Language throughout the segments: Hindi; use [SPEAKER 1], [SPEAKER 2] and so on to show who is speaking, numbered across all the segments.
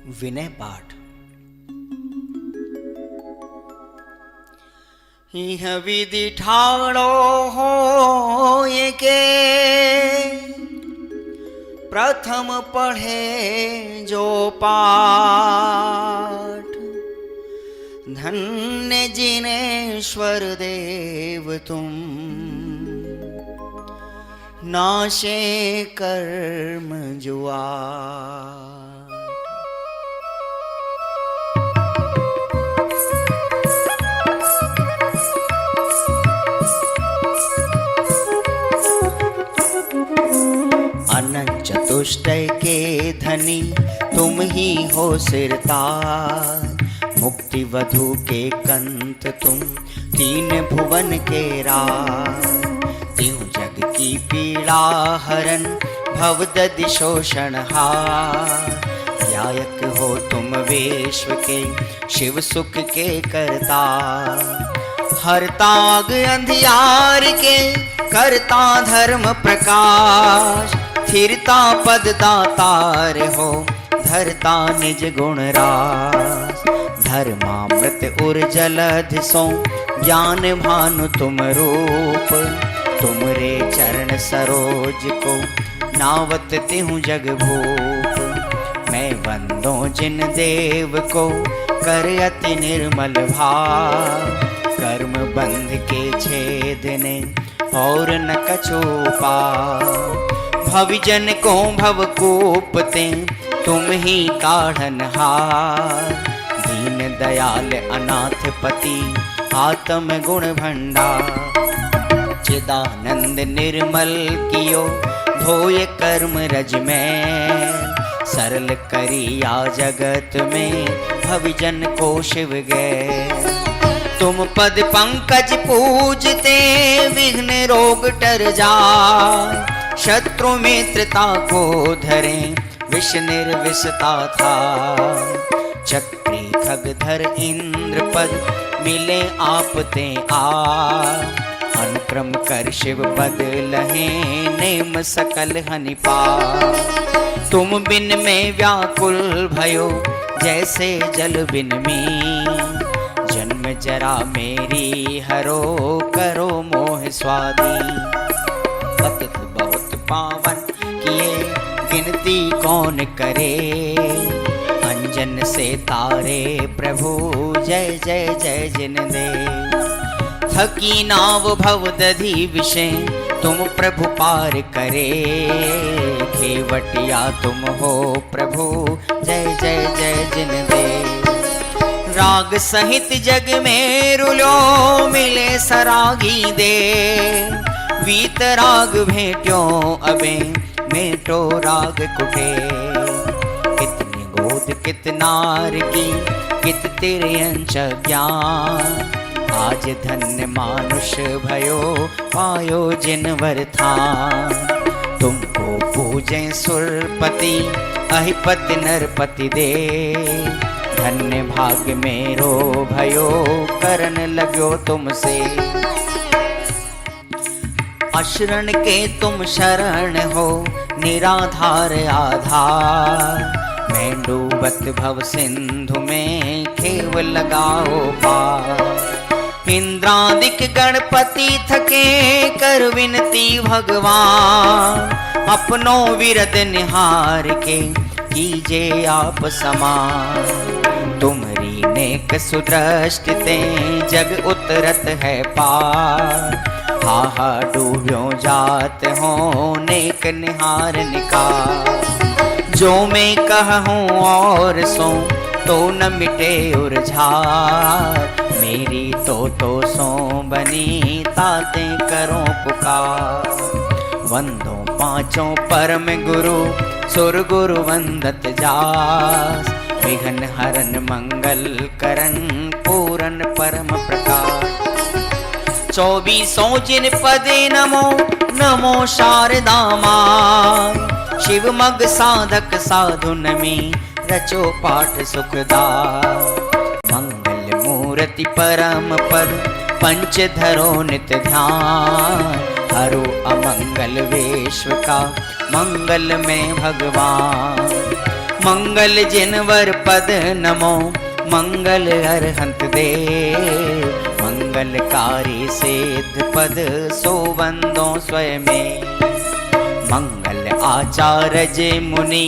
[SPEAKER 1] विनय पाठ। यह विधि ठाड़ो हो ये के प्रथम पढ़े जो पाठ, धन्य जिनेश्वर देव तुम, नाशे कर्म जुआ। अनंत चतुष्टय के धनी तुम ही हो सिरताज, मुक्ति वधु के कंत तुम, तीन भुवन के राज। त्यों जग की पीड़ा हरन भवदधि शोषण हार, ध्यायक हो तुम विश्व के शिव सुख के करता। हरताग अंधियार के करता धर्म प्रकाश, स्थिरता पद दातार हो धरता निज गुण रास। धर्मामृत उर्जलधि सो ज्ञान भानु तुम रूप, तुमरे चरण सरोज को नावत तिहु जग भूप। मैं वंदो जिन देव को कर अति निर्मल भाव, कर्म बंध के छेदने और न कछु पाव। भवजन को भवकूपते तुम ही काढ़नहार, दीन दयाल अनाथ पति आत्म गुण भंडार। चिदानंद निर्मल कियो धोय कर्म रज में, सरल करिया जगत में भवजन को शिव गए। तुम पद पंकज पूजते विघ्न रोग टर जाए, शत्रु मित्रता को धरे विष निर्विषता था। चक्री खगधर इंद्र पद मिले आपते आ, अनुक्रम कर शिव पद लहे नेम सकल हनि पा। तुम बिन में व्याकुल भयो जैसे जल बिन में, जन्म जरा मेरी हरो करो मोह स्वादी। पतित बहुत पावन किए गिनती कौन करे, अंजन से तारे प्रभु जय जय जय जिन दे। थकी नाव भवदधि विषय तुम प्रभु पार करे, खेवटिया तुम हो प्रभु जय जय जय जिन दे। राग सहित जग में रुलो मिले सरागी दे, वीतराग भेट्यो अबे मेटो राग कुटे। कितनी गोद कितनार की कित तेरे अंश ज्ञान, आज धन्य मानुष भयो पायो जिन वरथान। तुमको पूजे सुरपति अहिपति नरपति दे, धन्य भाग्य मेरो भयो करन लगो तुमसे। अशरण के तुम शरण हो निराधार आधार, मैं डूबत भव सिंधु में खेव लगाओ पार। इंद्रादिक गणपति थके कर विनती भगवान, अपनो विरद निहार के कीजे आप समान। तुमरी नेक सुदृष्टि ते जग उतरत है पार, हा डूब्यो जात हो नेक निहार निकार। जो मैं कहूँ और सो तो न मिटे उरझार, मेरी तो सो बनी ताते करो पुकार। वंदो पांचों परम गुरु सुर गुरु वंदत जास, विघ्न हरन मंगल करन पूरन परम प्रकाश। 24 जिन पदे नमो नमो शारदा मां, शिव मग साधक साधु नमी रचो पाठ सुखदाय। मंगल मूर्ति परम पद पंच धरो नित ध्यान, हरो अमंगल विश्व का मंगल में भगवान। मंगल जिनवर पद नमो मंगल अरहंत देव मंगलकारी सिद्ध पद सो वंदो स्वयं मंगल आचार्य मुनि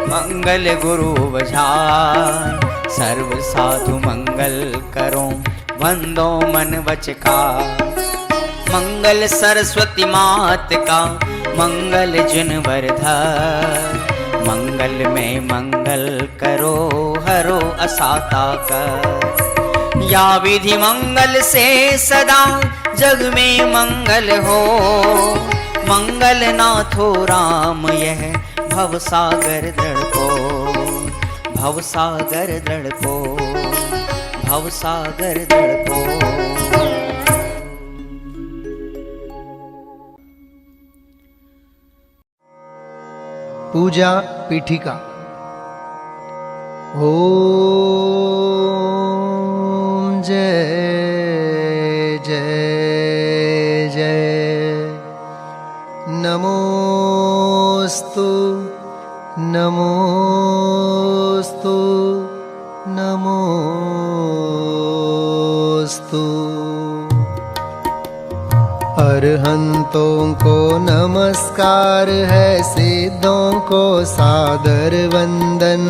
[SPEAKER 1] मंगल गुरु वझार सर्व साधु मंगल करो वंदो मन वचका मंगल सरस्वती मात का मंगल जिनवर धर मंगल में मंगल करो हरो असाता कर या विधि मंगल से सदा जग में मंगल हो मंगल नाथो राम यह भवसागर दृढ़ भवसागर दृढ़ भवसागर दृढ़।
[SPEAKER 2] पूजा पीठिका। ओम जय जय जय नमोस्तु नमोस्तु नमोस्तु। अरहंतों को नमस्कार है, सिद्धों को सादर वंदन।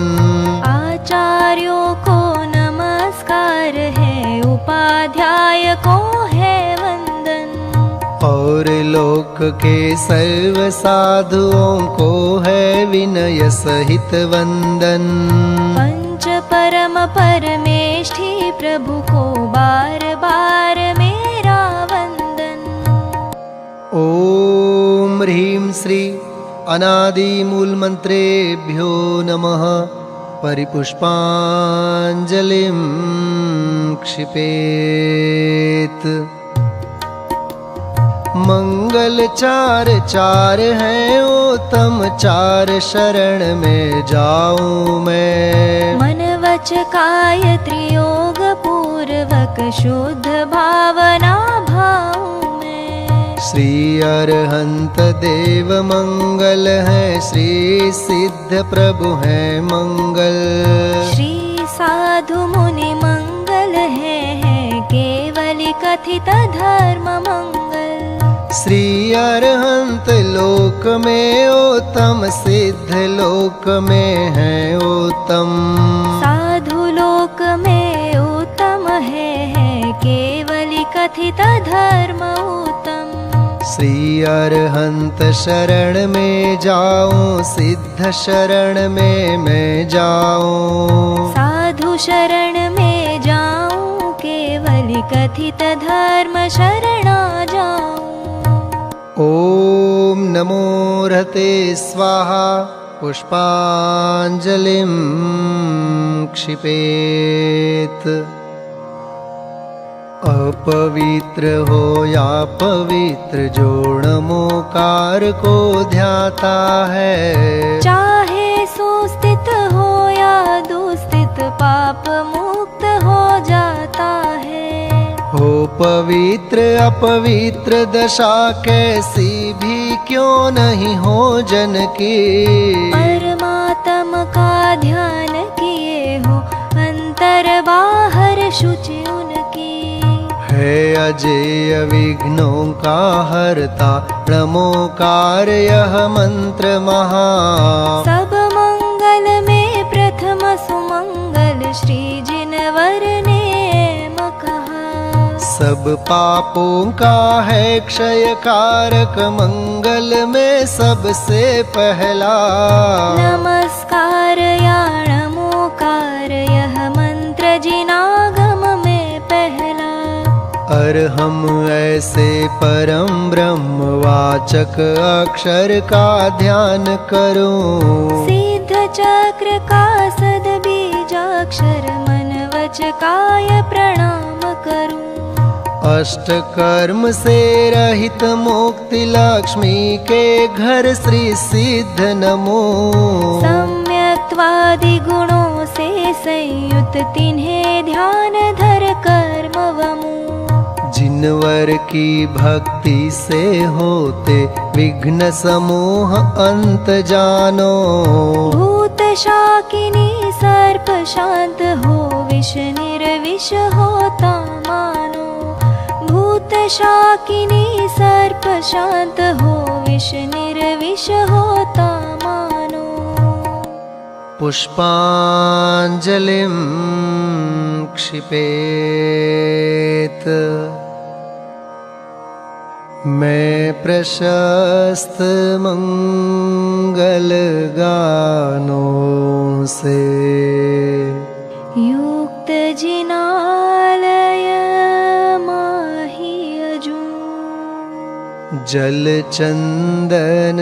[SPEAKER 3] आचार्यों को नमस्कार है, उपाध्याय को है वंदन।
[SPEAKER 2] और लोक के सर्व साधुओं को है विनय सहित वंदन।
[SPEAKER 3] पंच परम परमेष्ठी प्रभु को बार बार मेरा वंदन।
[SPEAKER 2] ओम ह्रीं श्री अनादि मूल मंत्रेभ्यो नमः। परिपुष्पांजलिं क्षिपेत। मंगल चार चार हैं, उत्तम चार शरण में जाऊं मैं।
[SPEAKER 3] मन वच काय त्रियोग पूर्वक शुद्ध भावना भाऊं मैं।
[SPEAKER 2] श्री अरहंत देव मंगल है, श्री सिद्ध प्रभु है मंगल।
[SPEAKER 3] श्री साधु मुनि मंगल है केवली कथित धर्म मंगल।
[SPEAKER 2] श्री अरहंत लोक में उत्तम, सिद्ध लोक में है उत्तम।
[SPEAKER 3] साधु लोक में उत्तम है केवली कथित धर्म उत्तम।
[SPEAKER 2] श्री अरहंत शरण में जाऊं, सिद्ध शरण में मैं जाऊं।
[SPEAKER 3] साधु शरण में जाऊं, केवली कथित धर्म शरणा जाऊं।
[SPEAKER 2] ओम नमो रहते स्वाहा। पुष्पांजलिं क्षिपेत। अपवित्र हो या पवित्र जो नमोकार को ध्याता है।
[SPEAKER 3] चाहे सुस्थित हो या दुस्थित पाप मुक्त हो जाता है।
[SPEAKER 2] हो पवित्र अपवित्र दशा कैसी भी क्यों नहीं हो जन की।
[SPEAKER 3] परमात्म का ध्यान किए हो, अंतर बाहर शुचि उनकी।
[SPEAKER 2] है अजेय विघ्नों का हरता, नमोकार यह मंत्र महा।
[SPEAKER 3] सब मंगल में प्रथम सुमंगल, श्री जिनवर ने कहा।
[SPEAKER 2] सब पापों का है क्षय कारक, मंगल में सबसे पहला।
[SPEAKER 3] नमस्कार या नमोकार यह मंत्र जिनागम में पहला।
[SPEAKER 2] अरहम ऐसे परम ब्रह्म वाचक अक्षर का ध्यान करूं।
[SPEAKER 3] सिद्ध चक्र का सद बीजाक्षर मन वच काय प्रणाम करूं।
[SPEAKER 2] अष्ट कर्म से रहित मुक्ति लक्ष्मी के घर श्री सिद्ध नमो।
[SPEAKER 3] सम्यक्त्वादि गुणों से संयुक्त तिन्हें ध्यान धर कर्म वमु।
[SPEAKER 2] जिनवर की भक्ति से होते विघ्न समूह अंत जानो।
[SPEAKER 3] भूत शाकिनी सर्प शांत हो, विष निर्विष होता मानो। भूत शाकिनी सर्प शांत हो, विष निर्विष होता मानो।
[SPEAKER 2] पुष्पांजलिं क्षिपेत, मैं प्रशस्त मंगल गानों से
[SPEAKER 3] युक्त जिनालय माहि अजूं।
[SPEAKER 2] जल चंदन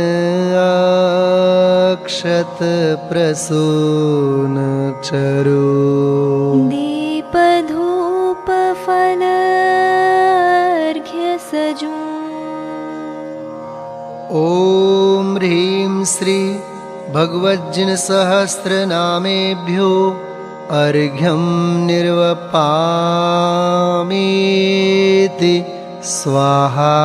[SPEAKER 2] अक्षत प्रसून चरु,
[SPEAKER 3] दीप धूप फल अर्घ्य सजूं।
[SPEAKER 2] ओम ह्रीं श्री भगवज्जिन सहस्रनामेभ्यो अर्घ्यं निर्वपामीति स्वाहा।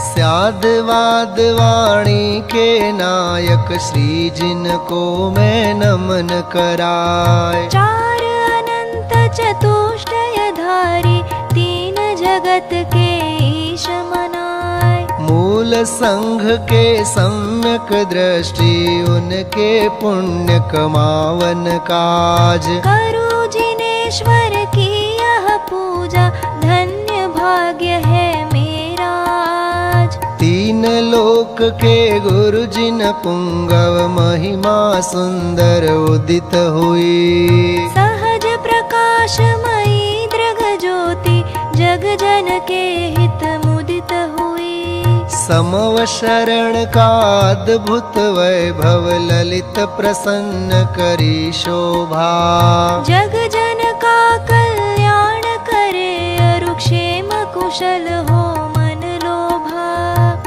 [SPEAKER 2] स्याद्वाद वाणी के नायक श्री जिनको मैं नमन कराय।
[SPEAKER 3] चार अनंत चतुष्टयधारी, तीन जगत के ईश मनाय।
[SPEAKER 2] मूल संघ के सम्यक दृष्टि, उनके पुण्य कमावन काज।
[SPEAKER 3] करो जिनेश्वर की यह पूजा, धन्य भाग्य है मेरा आज।
[SPEAKER 2] तीन लोक के गुरु जिन पुंगव, महिमा सुंदर उदित हुई।
[SPEAKER 3] सहज प्रकाशमयी दृग ज्योति, जग जन के हित मुदित हुई।
[SPEAKER 2] समव शरण का अद्भुत वैभव, ललित प्रसन्न करी शोभा।
[SPEAKER 3] जग जन का कल्याण करे, अरुक्षेम कुशल हो मन लोभा।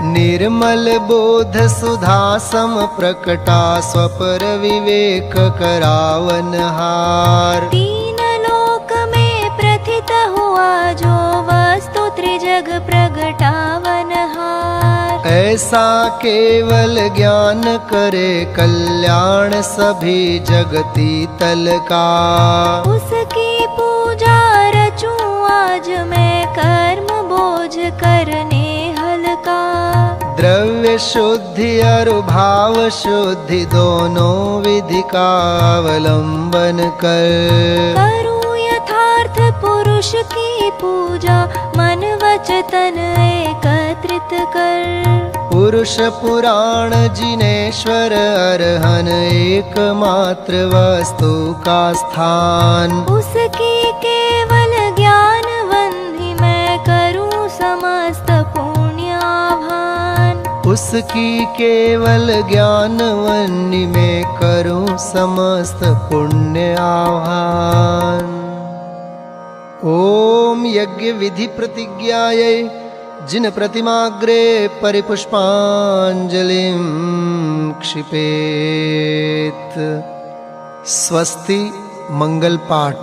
[SPEAKER 2] निर्मल बोध सुधा सम प्रकटा, स्वपर विवेक करावन हार।
[SPEAKER 3] तीन लोक में प्रथित हुआ, जो वस्तु त्रिजग प्रगटावन हार।
[SPEAKER 2] ऐसा केवल ज्ञान करे, कल्याण सभी जगती तल का।
[SPEAKER 3] उसकी पूजा रचूं आज मैं, कर्म बोझ करने हल्का।
[SPEAKER 2] द्रव्य शुद्धि और भाव शुद्धि, दोनों विधि का अवलंबन कर।
[SPEAKER 3] करूं यथार्थ पुरुष की पूजा, मन वचन एकत्रित कर।
[SPEAKER 2] पुरुष पुराण जिनेश्वर अरहन, एकमात्र वस्तु का स्थान।
[SPEAKER 3] उसकी केवल ज्ञान वन्हि, मैं करूं समस्त पुण्याभान।
[SPEAKER 2] उसकी केवल ज्ञान वन्नि, में करूं समस्त पुण्य आह्वान। ओम यज्ञ विधि प्रतिज्ञायै, जिन प्रतिमाग्रे परिपुष्पांजलिं क्षिपेत। स्वस्ति मंगल पाठ।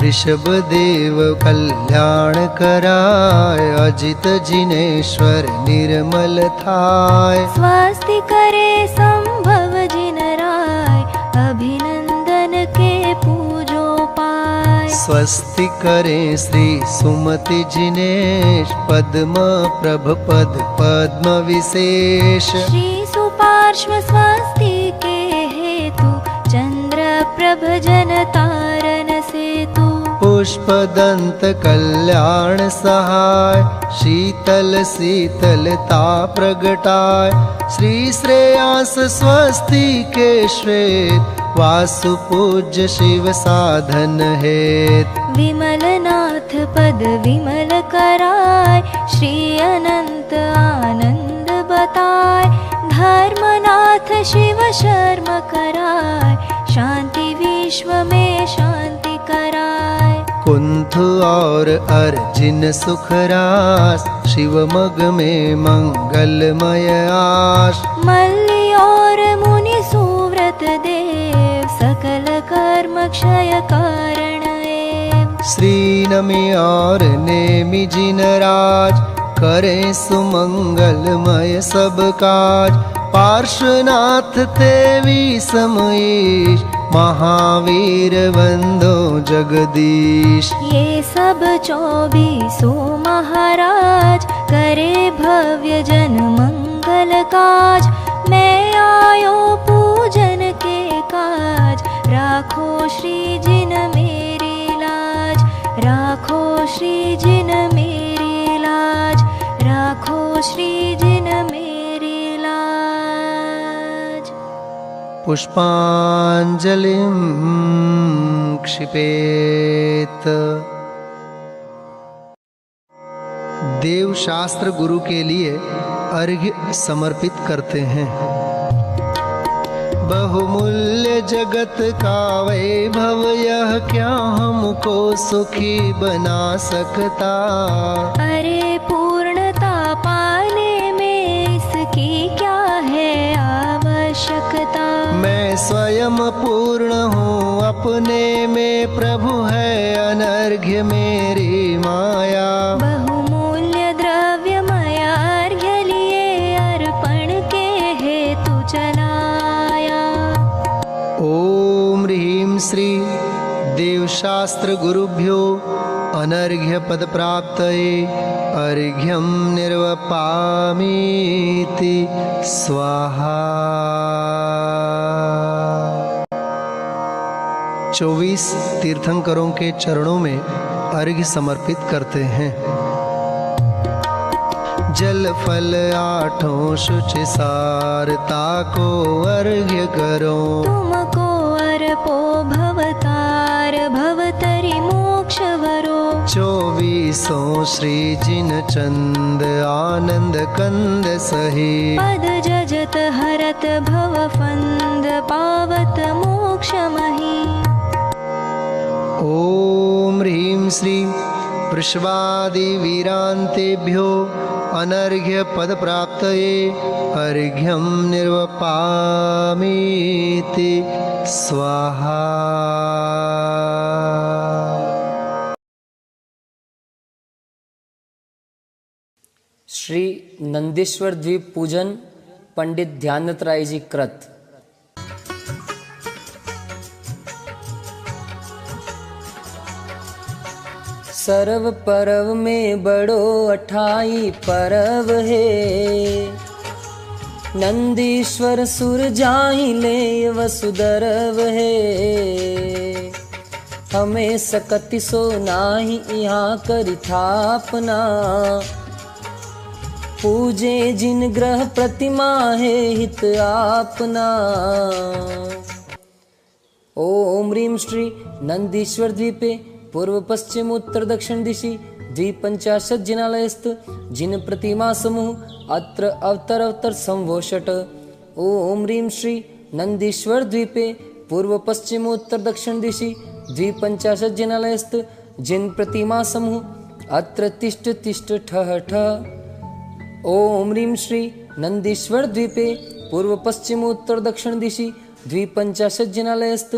[SPEAKER 2] ऋषभ देव कल्याण कराय, अजित जिनेश्वर निर्मल थाय।
[SPEAKER 3] स्वस्ति करे संभव जिन राय, अभिनंदन के पूजो पाय।
[SPEAKER 2] स्वस्ति करे श्री सुमति जिनेश, पद्म प्रभ पद पद्म विशेष।
[SPEAKER 3] श्री सुपार्श्व स्वस्ति के हेतु, चंद्र प्रभ जन तारन सेतु।
[SPEAKER 2] पुष्प दंत कल्याण सहाय, शीतल शीतलता प्रगटाय। श्री श्रेयांस स्वस्ति के श्वेत, वासु पूज्य शिव साधन हेत।
[SPEAKER 3] विमल नाथ पद विमल कराय, श्री अनंत आनंद बताय। धर्मनाथ शिव शर्म कराय, शांति विश्व में शांति कराय।
[SPEAKER 2] कुंथ और अर्जिन सुखरास, शिव मग में मंगलमय आश।
[SPEAKER 3] मल्ली और मुनि सुव्रत देव, सकल कर्म क्षय कारण एव।
[SPEAKER 2] श्री नमि और नेमि जिन राज, करें सुमंगलमय सब काज। पार्श्वनाथ तेवी समईश, महावीर वंदो जगदीश।
[SPEAKER 3] ये सब 24 महाराज, करे भव्य जन मंगल काज। मैं आयो पूजन के काज, राखो श्री जिन मेरी लाज। राखो श्री जिन मेरी लाज, राखो श्री जिन मेरी लाज।
[SPEAKER 2] पुष्पांजलिं क्षिपेत। देव शास्त्र गुरु के लिए अर्घ्य समर्पित करते हैं। बहुमूल्य जगत का वैभव, यह क्या हमको सुखी बना सकता।
[SPEAKER 3] अरे पूर्णता पाने में इसकी क्या है आवश्यकता।
[SPEAKER 2] मैं स्वयं पूर्ण हूँ अपने में, प्रभु है अनर्घ्य मेरी माया।
[SPEAKER 3] बहुमूल्य द्रव्य माया अर्घ्य लिए, अर्पण के हेतु चलाया।
[SPEAKER 2] ओम ह्रीं श्री देवशास्त्र गुरुभ्यो अनर्घ्य पद प्राप्तये अर्घ्यं निर्वपामीति स्वाहा। 24 तीर्थंकरों के चरणों में अर्घ्य समर्पित करते हैं। जल फल 8 शुचि सारता को अर्घ्य करो।
[SPEAKER 3] तुमको अर्पो भवतार, भवतरि मोक्ष वरो।
[SPEAKER 2] 24 श्री जिन चंद आनंद कंद सही।
[SPEAKER 3] पद जजत हरत भव फंद, पावत मोक्ष मही।
[SPEAKER 2] ओम ह्रीं श्री वृषभादि वीरांतेभ्यो अनर्घ्य पद प्राप्तये अर्घ्यं निर्वपामीति स्वाहा।
[SPEAKER 4] श्री नंदीश्वर द्वीप पूजन पंडित ध्यानत राय जी कृत। सर्व पर्व में बड़ो 28 पर्व है। नंदीश्वर सुर जाहि ले वसुदर्व है। हमें सकति सो नाही यहाँ करि थापना। पूजे जिन ग्रह प्रतिमा है हित आपना। ओम ह्रीं श्री नंदीश्वर द्वीपे पूर्व पश्चिम उत्तर दक्षिण दिशि 250 जिनालयस्थ जिन प्रतिमा समूह अत्र अवतर संवोषट। ओम ह्रीं श्री नंदीश्वर द्वीपे पूर्व पश्चिम उत्तर दक्षिण दिशि 250 जिनालयस्थ जिन प्रतिमा समूह अत्र तिष्ठ तिष्ठ ठः ठः। ओम ह्रीं श्री नंदीश्वर द्वीपे पूर्व पश्चिम उत्तर दक्षिण दिशि 250 जिनालयस्थ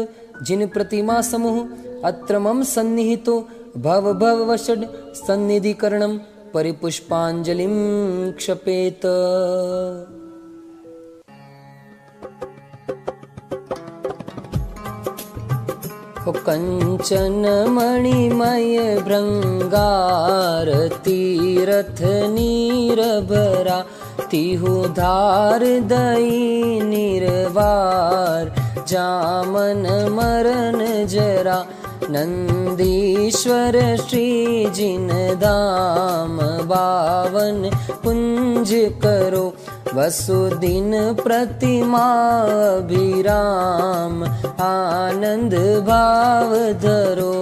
[SPEAKER 4] जिन प्रतिमा समूह अत्र मम सन्निहितो भव भव वषड सन्निधिकरणं परिपुष्पांजलिं क्षपेत। कंचन मणिमय भृंगार तीरथ नीरभरा। तिहु धार दई निर्वार जामन मरण जरा। नंदीश्वर श्री जिन धाम 52 कुंज करो। वसुदिन प्रतिमा अभिराम आनंद भाव धरो।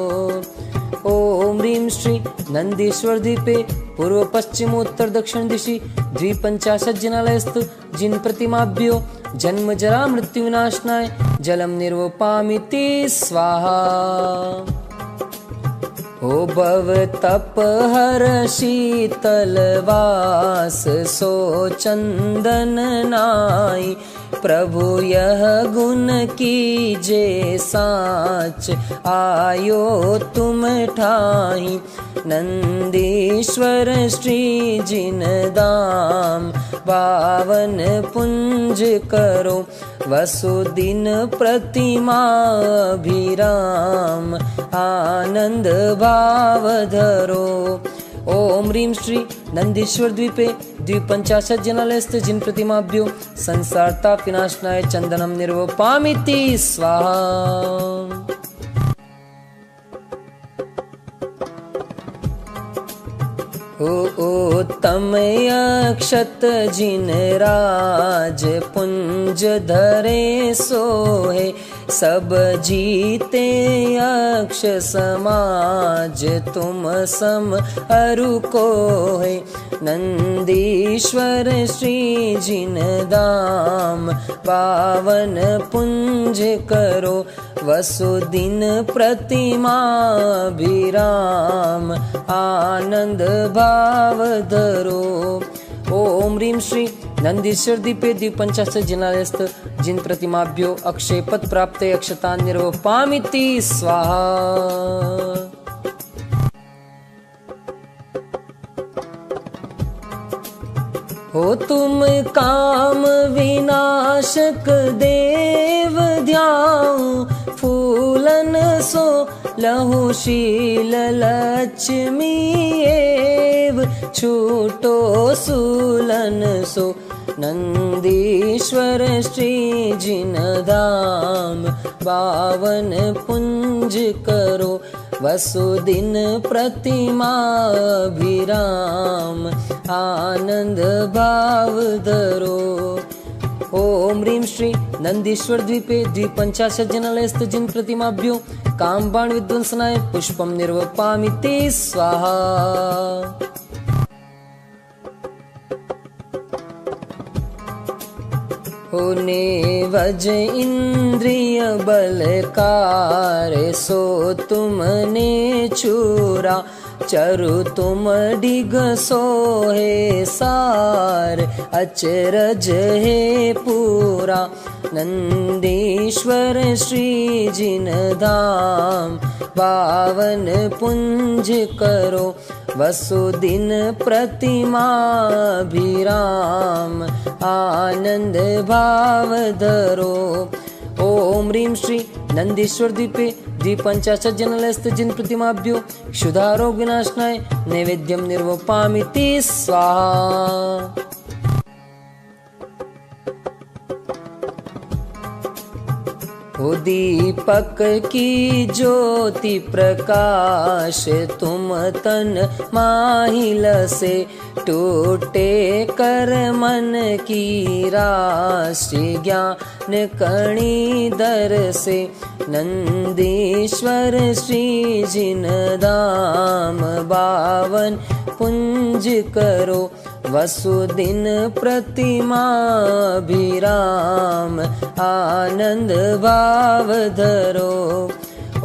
[SPEAKER 4] ओम ह्रीं श्री नंदीश्वर द्वीपे पूर्व पश्चिम उत्तर दक्षिण दिशि 250 जिनालयस्थ जिन प्रतिमाभ्यो जन्म जरा मृत्यु विनाशनाय जलम निर्वपामीति स्वाहा। ओ भव तप हर शीतल वास सो चंदन नाई, प्रभु यह गुण कीजे साच आयो तुम ठाई। नंदीश्वर श्री जिन दाम पावन पुंज करो, वसुदिन प्रतिमा अभिराम आनंद भाव धरो। ओम ह्रीं श्री नंदीश्वर द्वीपे द्विपंचाशत् जनालयस्थ जिन प्रतिमाभ्यो संसार ताप विनाशनाय चंदनम निर्वपामिति स्वाहा। ओ तम अक्षत जिन राज पुंज धरे सोहे, सब जीते अक्ष समाज तुम सम अरु को है। नंदीश्वर श्री जिन दाम पावन पुंज करो, वसुदिन प्रतिमा विराम आनंद भाव धरो। ओम ह्रीं श्री नंदीश्वर द्वीपे द्विपंचाशत् जनालयस्थ जिन प्रतिमाभ्यो अक्षय पद प्राप्त अक्षतान् निर्वपामिति स्वाहा। हो तुम काम विनाशक देव ध्याऊं, फूलन सो लहु शील लक्ष्मी एव, छूटो सूलन सो नंदीश्वर श्री जिन धाम पावन पुंज करो, वसुदिन प्रतिमा विराम आनंद भाव धरो। ओम ह्रीं श्री नंदीश्वर द्वीपे द्विपंचाशत् जनालयस्थ जिन प्रतिमाभ्यो कामबाण विध्वंसनाय पुष्पम निर्वपामिति स्वाहा। होने वज इंद्रिय बलकार सो तुमने चूरा, चरु तुम डिग सोहे सार अचरज है पूरा। नंदीश्वर श्री जिन धाम पावन पुंज करो, वसुदिन प्रतिमा विराम आनंद भाव धरो। ओम ह्रीं श्री नंदीश्वर द्वीपे द्विपंचाशत् जनालयस्थ जिन प्रतिमाभ्यो क्षुधारोग विनाशनाय नैवेद्यम निर्वपामिति स्वाहा। हो दीपक की ज्योति प्रकाश तुम तन माहिल से, टूटे कर मन की राशि ज्ञान कणी दर से। नंदीश्वर श्री जिन दाम बावन पुंज करो, वसुदिन प्रतिमा विराम आनंद भाव धरो।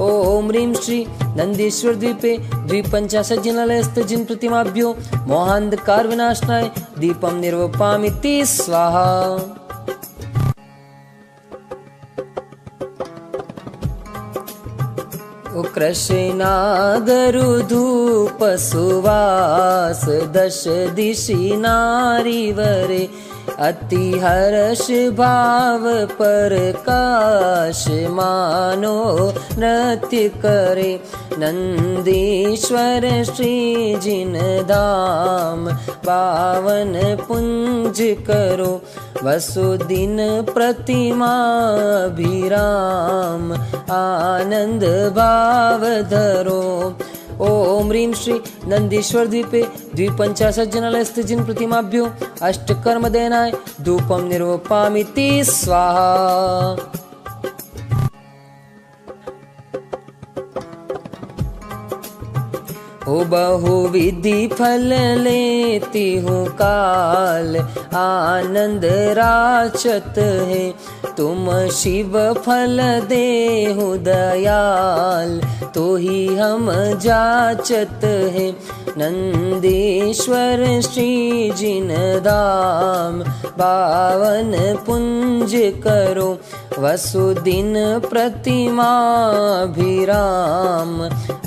[SPEAKER 4] ओम ह्रीं श्री नंदीश्वर द्वीपे द्विपंचाशत् जनालयस्थ जिन प्रतिमाभ्यो मोहांधकार विनाशनाय दीपम निर्वपामिति स्वाहा। ओ कृष्णागरु धूप सुवास दश दिशि नारी वरे, अति हर्ष भाव प्रकाश मानो नृत्य करे। नंदीश्वर श्री जिन धाम पावन पुंज करो, वसुदिन प्रतिमा विराम आनंद भाव धरो। ओम ह्रीं श्री नंदीश्वर द्वीपे द्विपंचाशत् जनालयस्थ जिन प्रतिमाभ्यो अष्टकर्म देनाय धूपम निर्वपामिति स्वाहा। हो बहु विधि फल लेती हूँ काल, आनंद राचत है तुम शिव फल देहु दयाल, तो ही हम जाचत है नंदीश्वर श्री जिन धाम, पावन पुंज करो वसुदिन प्रतिमाभिराम,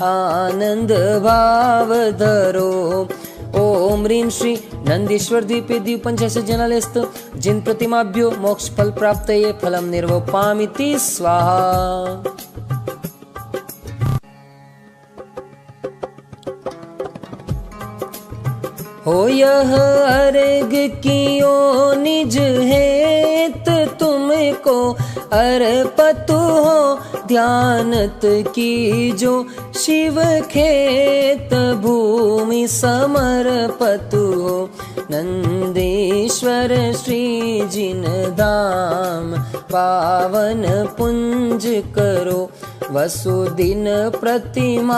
[SPEAKER 4] आनंद भाव धरो। ओम ह्रीं श्री नंदीश्वर द्वीपे द्वीपंचस्य जनालयस्थ जिन प्रतिमाभ्यो मोक्ष फल प्राप्तये फलम निर्वपामिति स्वाहा। हो यह अर्घ कियो निज हेत तुमको अर्पतु हो ध्यानत कीजो शिव खेत भूमि समर्पतु हो नंदीश्वर श्री जिन धाम, पावन पुंज करो वसुदिन प्रतिमाभिराम,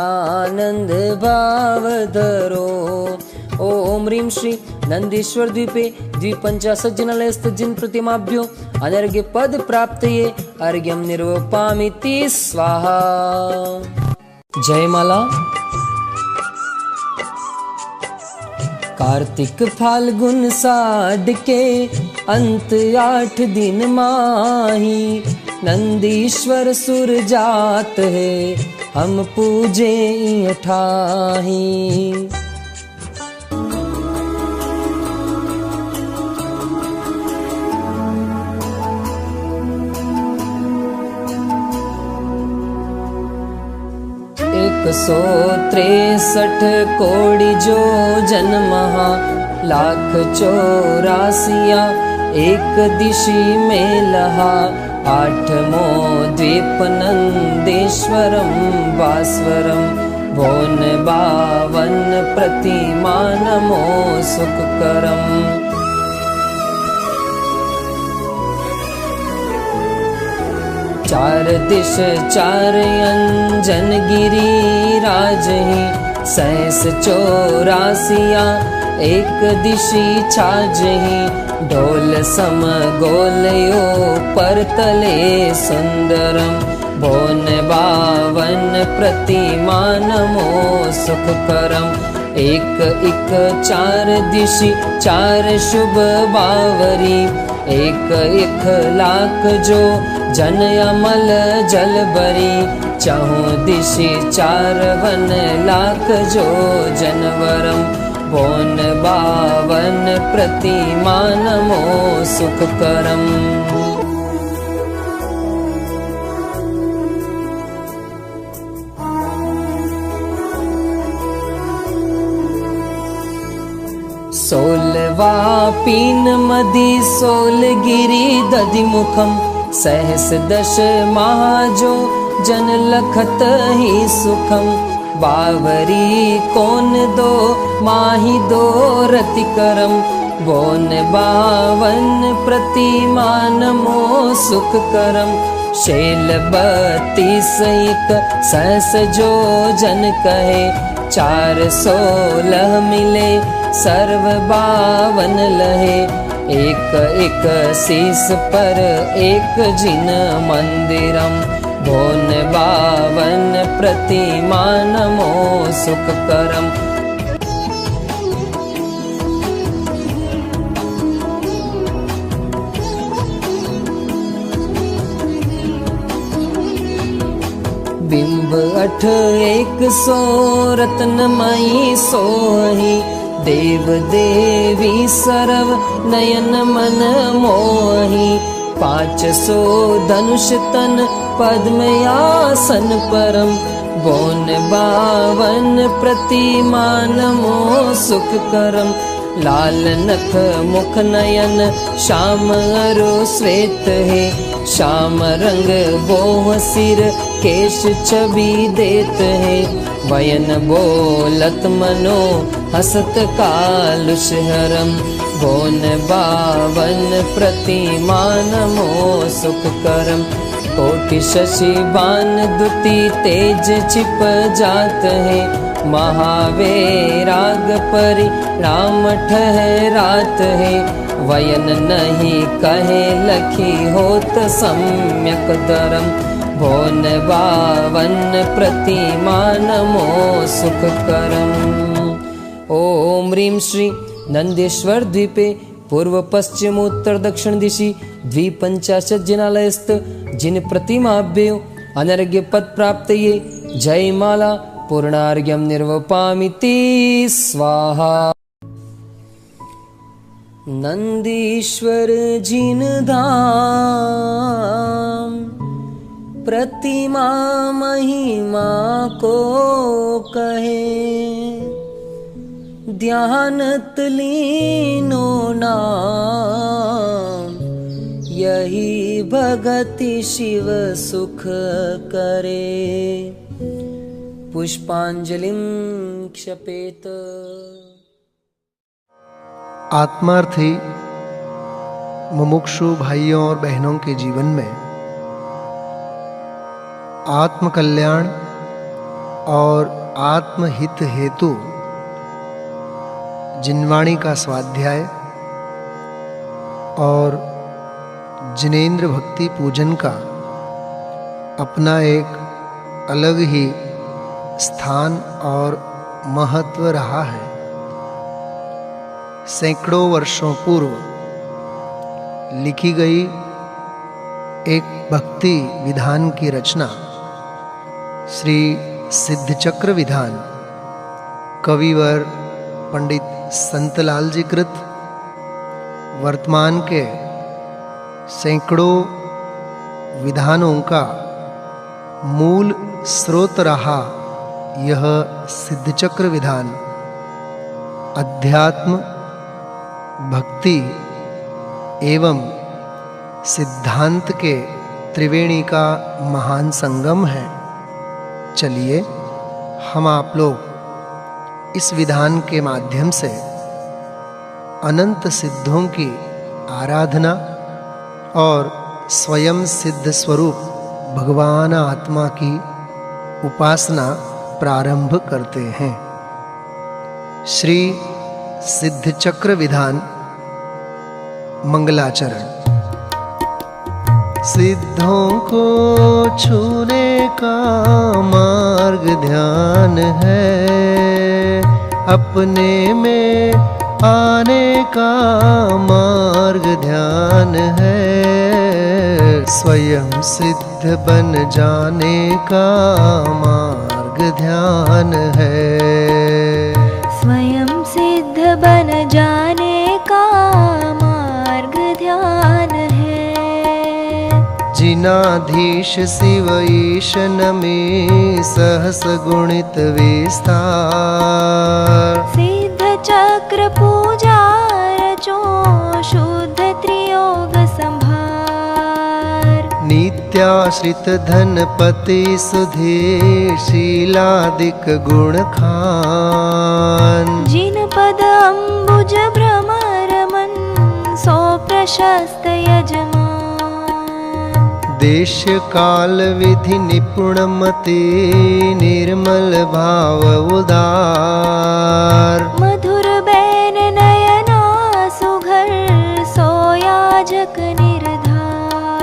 [SPEAKER 4] आनंद भाव धरो। ओम ह्रीं श्री नंदीश्वर द्वीपे द्विपंचाशत् जनालयस्थ जिन प्रतिमाभ्यो अनर्घ्य पद प्राप्तये अर्घ्यं निर्वपामिति स्वाहा। जयमाला। कार्तिक फाल्गुन साढ़ के अंत 8 दिन माही, नंदीश्वर सुर जात है हम पूजे ठाही। एक 163 कोटि जो जन्महा, लाख 84 एक दिशि में लहा, 8मो द्वीप नंदेश्वरम भास्वरम, भोन 52 प्रतिमा नमो सुखकरम। चार दिश 4 अंजन गिरिराज ही, 684 एक दिशि छाजही, ढोल सम गोलयो पर तले सुंदरम, भोन 52 प्रतिमा नमो सुखकरम। एक 4 दिशि 4 शुभ बावरी, एक 1,00,000 जो जन अमल जल बरी, चहुँ दिशि 4 वन लाख जो जनवरम, भोन 52 प्रतिमा नमो सुखकरम। सोलवा पीन मदि सोलगिरि दधिमुखम, 10 महाजो जन लखत ही सुखम, बावरी कोन दो माही दो रतिकरम, भोन 52 प्रतिमा नमो सुखकरम। शैल 32 एक 6 जो जन कहे, 416 मिले सर्व 52 लहे, एक शीस पर एक जिन मंदिरम, भोन 52 प्रतिमा नमो सुखकरम। बिंब 8 100 रत्नमयी सोही, देव देवी सरव नयन मन मोही, 500 धनुष तन पद्मयासन परम, भोन 52 प्रतिमा नमो सुखकरम। लाल नख मुख नयन श्याम अरु श्वेत है, श्याम रंग बोह सिर केश छवि देत है, वयन बोलत मनो हसत कालुष हरम, भोन 52 प्रतिमा नमो सुखकरम। कोटि शशि बान दुति तेज छिप जात है, महावैराग परिणाम ठहरात है। वयन नहीं कहे लखी होत सम्यक धर्म, भोन बावन प्रतिमा नमो सुख करम। ओम ह्रीं श्री नंदेश्वर द्वीपे पूर्व पश्चिम उत्तर दक्षिण दिशि 250 जिनालयस्थ जिन प्रतिमाभ्यो अनर्घ्य पद प्राप्तये जयमाला पूर्णार्घ्यं निर्वपामिति स्वाहा। नंदीश्वर जिन धाम प्रतिमा महिमा को कहे, ध्यानत लीनो नाम यही भगति शिव सुख करे। पुष्पांजलिं क्षपेत।
[SPEAKER 2] आत्मार्थी मुमुक्षु भाइयों और बहनों के जीवन में आत्म कल्याण और आत्महित हेतु जिनवाणी का स्वाध्याय और जिनेंद्र भक्ति पूजन का अपना एक अलग ही स्थान और महत्व रहा है। सैकड़ों वर्षों पूर्व लिखी गई एक भक्ति विधान की रचना श्री सिद्धचक्र विधान कविवर पंडित संतलाल जी कृत वर्तमान के सैकड़ों विधानों का मूल स्रोत रहा यह सिद्धचक्र विधान अध्यात्म, भक्ति एवं सिद्धांत के त्रिवेणी का महान संगम है। चलिए हम आप लोग इस विधान के माध्यम से अनंत सिद्धों की आराधना और स्वयं सिद्ध स्वरूप भगवान आत्मा की उपासना प्रारंभ करते हैं। श्री सिद्धचक्र विधान मंगलाचरण। सिद्धों को छूने का मार्ग ध्यान है, अपने में आने का मार्ग ध्यान है, स्वयं सिद्ध बन जाने का मार्ग ध्यान है।
[SPEAKER 3] स्वयं सिद्ध बन जाने का मार्ग ध्यान है।
[SPEAKER 2] जिनाधीश शिव ईशन में सहस गुणित विस्तार,
[SPEAKER 3] सिद्ध चक्र पूजा रचो शुद्ध त्रियोग संभार।
[SPEAKER 2] नित्याश्रित धनपति सुधीर शीलादिक गुण खान,
[SPEAKER 3] जिन पद अम्बुज भ्रमर मन सो प्रशस्त यजमान।
[SPEAKER 2] देश काल विधि निपुण मति निर्मल भाव उदार,
[SPEAKER 3] मधुर बैन नयना सुघर सोयाजक निर्धार।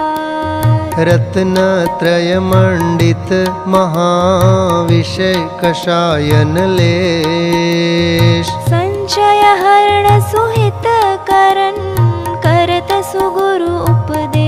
[SPEAKER 2] रत्न त्रय मंडित महाविषय कषायन लेश,
[SPEAKER 3] संचय हरण सुहित करन करत सुगुरु उपदेश।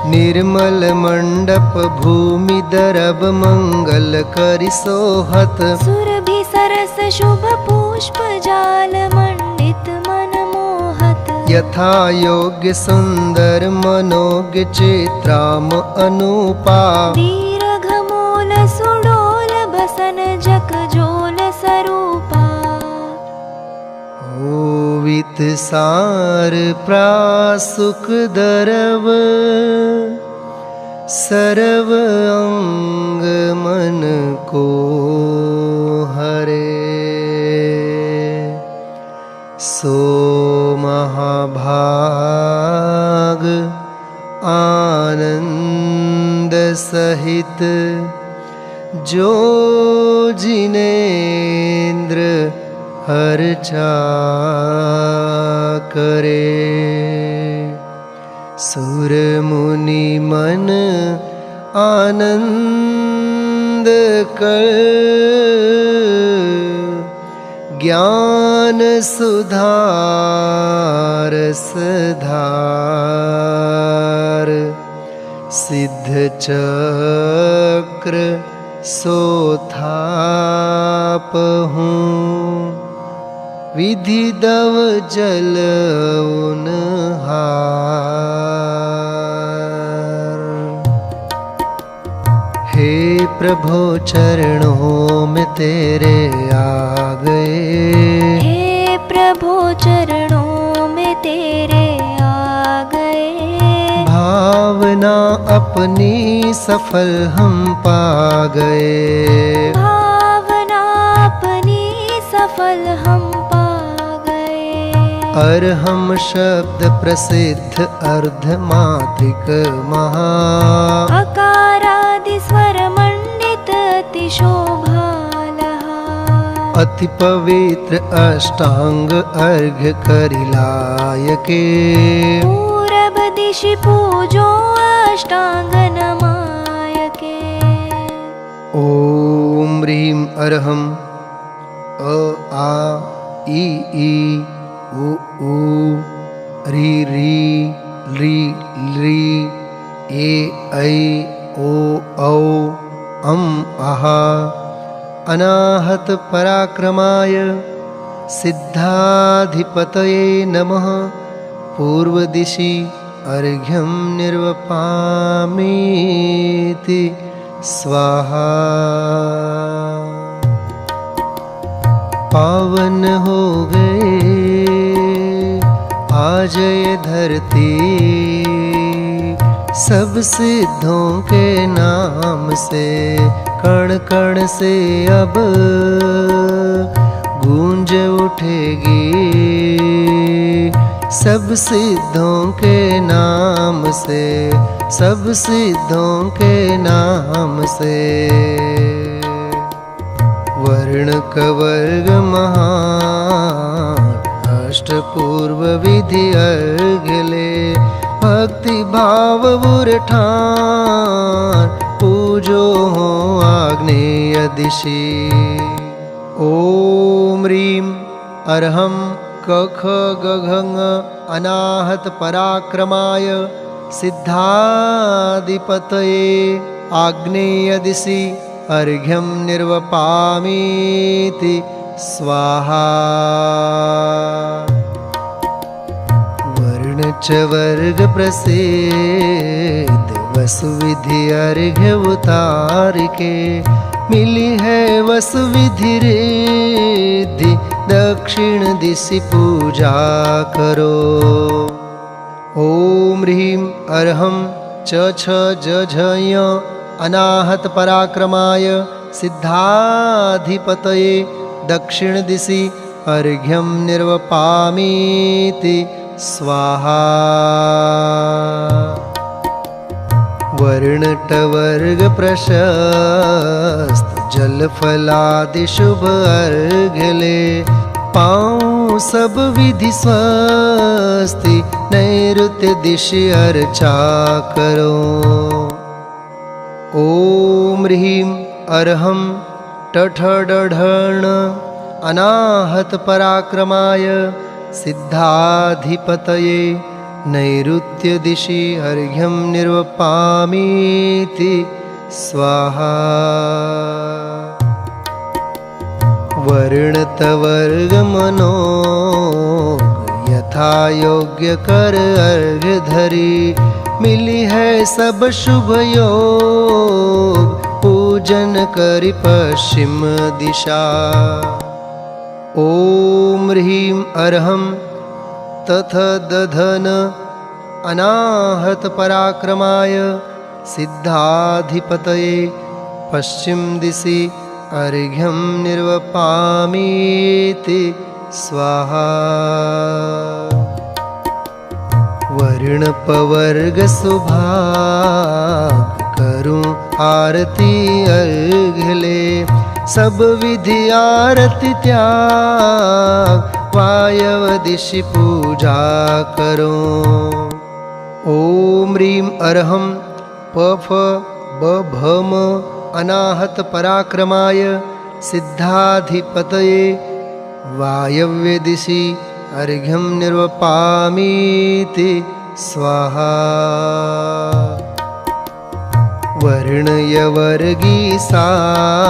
[SPEAKER 2] निर्मल मंडप भूमि दरब मंगल करि सोहत,
[SPEAKER 3] सुरभि सरस शुभ पुष्प जाल मंडित मन मोहत।
[SPEAKER 2] यथा योग्य सुंदर मनोज्ञ चित्राम अनुपा,
[SPEAKER 3] दीर्घ मूल सुडोल बसन जक जोल सरूपा।
[SPEAKER 2] ओवित सार प्रासुक दरव, सर्व अंग मन को हरे। सो महाभाग आनंद सहित जो जिनेन्द्र अर्चा करे। सुर मुनि मन आनंद कर ज्ञान सुधार सधार। सिद्ध चक्र सोथापहूँ विधि दव जल उनहार। हे प्रभु चरणों में तेरे आ गए।
[SPEAKER 3] हे प्रभु चरणों में तेरे आ गए।
[SPEAKER 2] भावना अपनी सफल हम पा गए।
[SPEAKER 3] भावना अपनी सफल हम पा गए।
[SPEAKER 2] अर्हम शब्द प्रसिद्ध अर्धमात्रिक महा।
[SPEAKER 3] अकारादि स्वर मंडित अति शोभालहा।
[SPEAKER 2] अति पवित्र अष्टांग अर्घ्य करिलायके।
[SPEAKER 3] पूरब दिशि पूजो अष्टांग नमायके।
[SPEAKER 2] ओम ह्रीं अर्हम् अ आ इ ई उ ऊ री री ली ली ए ऐ ओ औ अम आहा। अनाहत पराक्रमाय सिद्धाधिपतये नमः। पूर्व दिशि अर्घ्यं निर्वपामीति स्वाहा। पावन हो गए आज ये धरती सब सिद्धों के नाम से। कण कण से अब गूंज उठेगी सब सिद्धों के नाम से। सब सिद्धों के नाम से। वर्ण कवर्ग महान अष्टपूर्व विधि अर्घले। भक्ति भाव बुरठान पूजो हो आग्नेय दिशि। ओम ह्रीं अर्हं कख गघङ अनाहत पराक्रमाय सिद्धाधिपतये आग्नेय दिशि अर्घ्यं निर्वपामीति स्वाहा। वर्ण च वर्ग प्रसिद्ध वसुविधि अर्घ्य उतार के। मिली है वसुविधि रिद्धि दक्षिण दिशि पूजा करो। ओम ह्रीं अर्हं च छ ज झ ञ अनाहत पराक्रमाय सिद्धाधिपतये दक्षिण दिशि अर्घ्यं निर्वपामीति स्वाहा। वर्णटवर्ग प्रशस्त जल फलादि शुभ अर्घले। पाऊँ सब विधि स्वस्ति नैऋत्य दिशि अर्चा करो। ओम ह्रीं अर्हं टठडढण अनाहत पराक्रमाय सिद्धाधिपतये नैऋत्य दिशि अर्घ्यं निर्वपामीति स्वाहा। वर्णतवर्ग मनो यथा योग्य कर अर्घ्य धरी। मिली है सब शुभ योग पूजन करि पश्चिम दिशा। ओम ह्रीं अर्हं तथ दधन अनाहत पराक्रमाय सिद्धाधिपतये पश्चिम दिशि अर्घ्यं निर्वपामीति स्वाहा। वर्णपवर्ग सुभाग करूं आरती अर्घ्य ले। सब विधि आरती त्याग वायव दिशि पूजा करो। ओम ह्रीं अर्हं पफ बभम अनाहत पराक्रमाय सिद्धाधिपतये वायव्य दिशि अर्घ्यं निर्वपामीति स्वाहा। वर्णयवर्गी सार्धर्व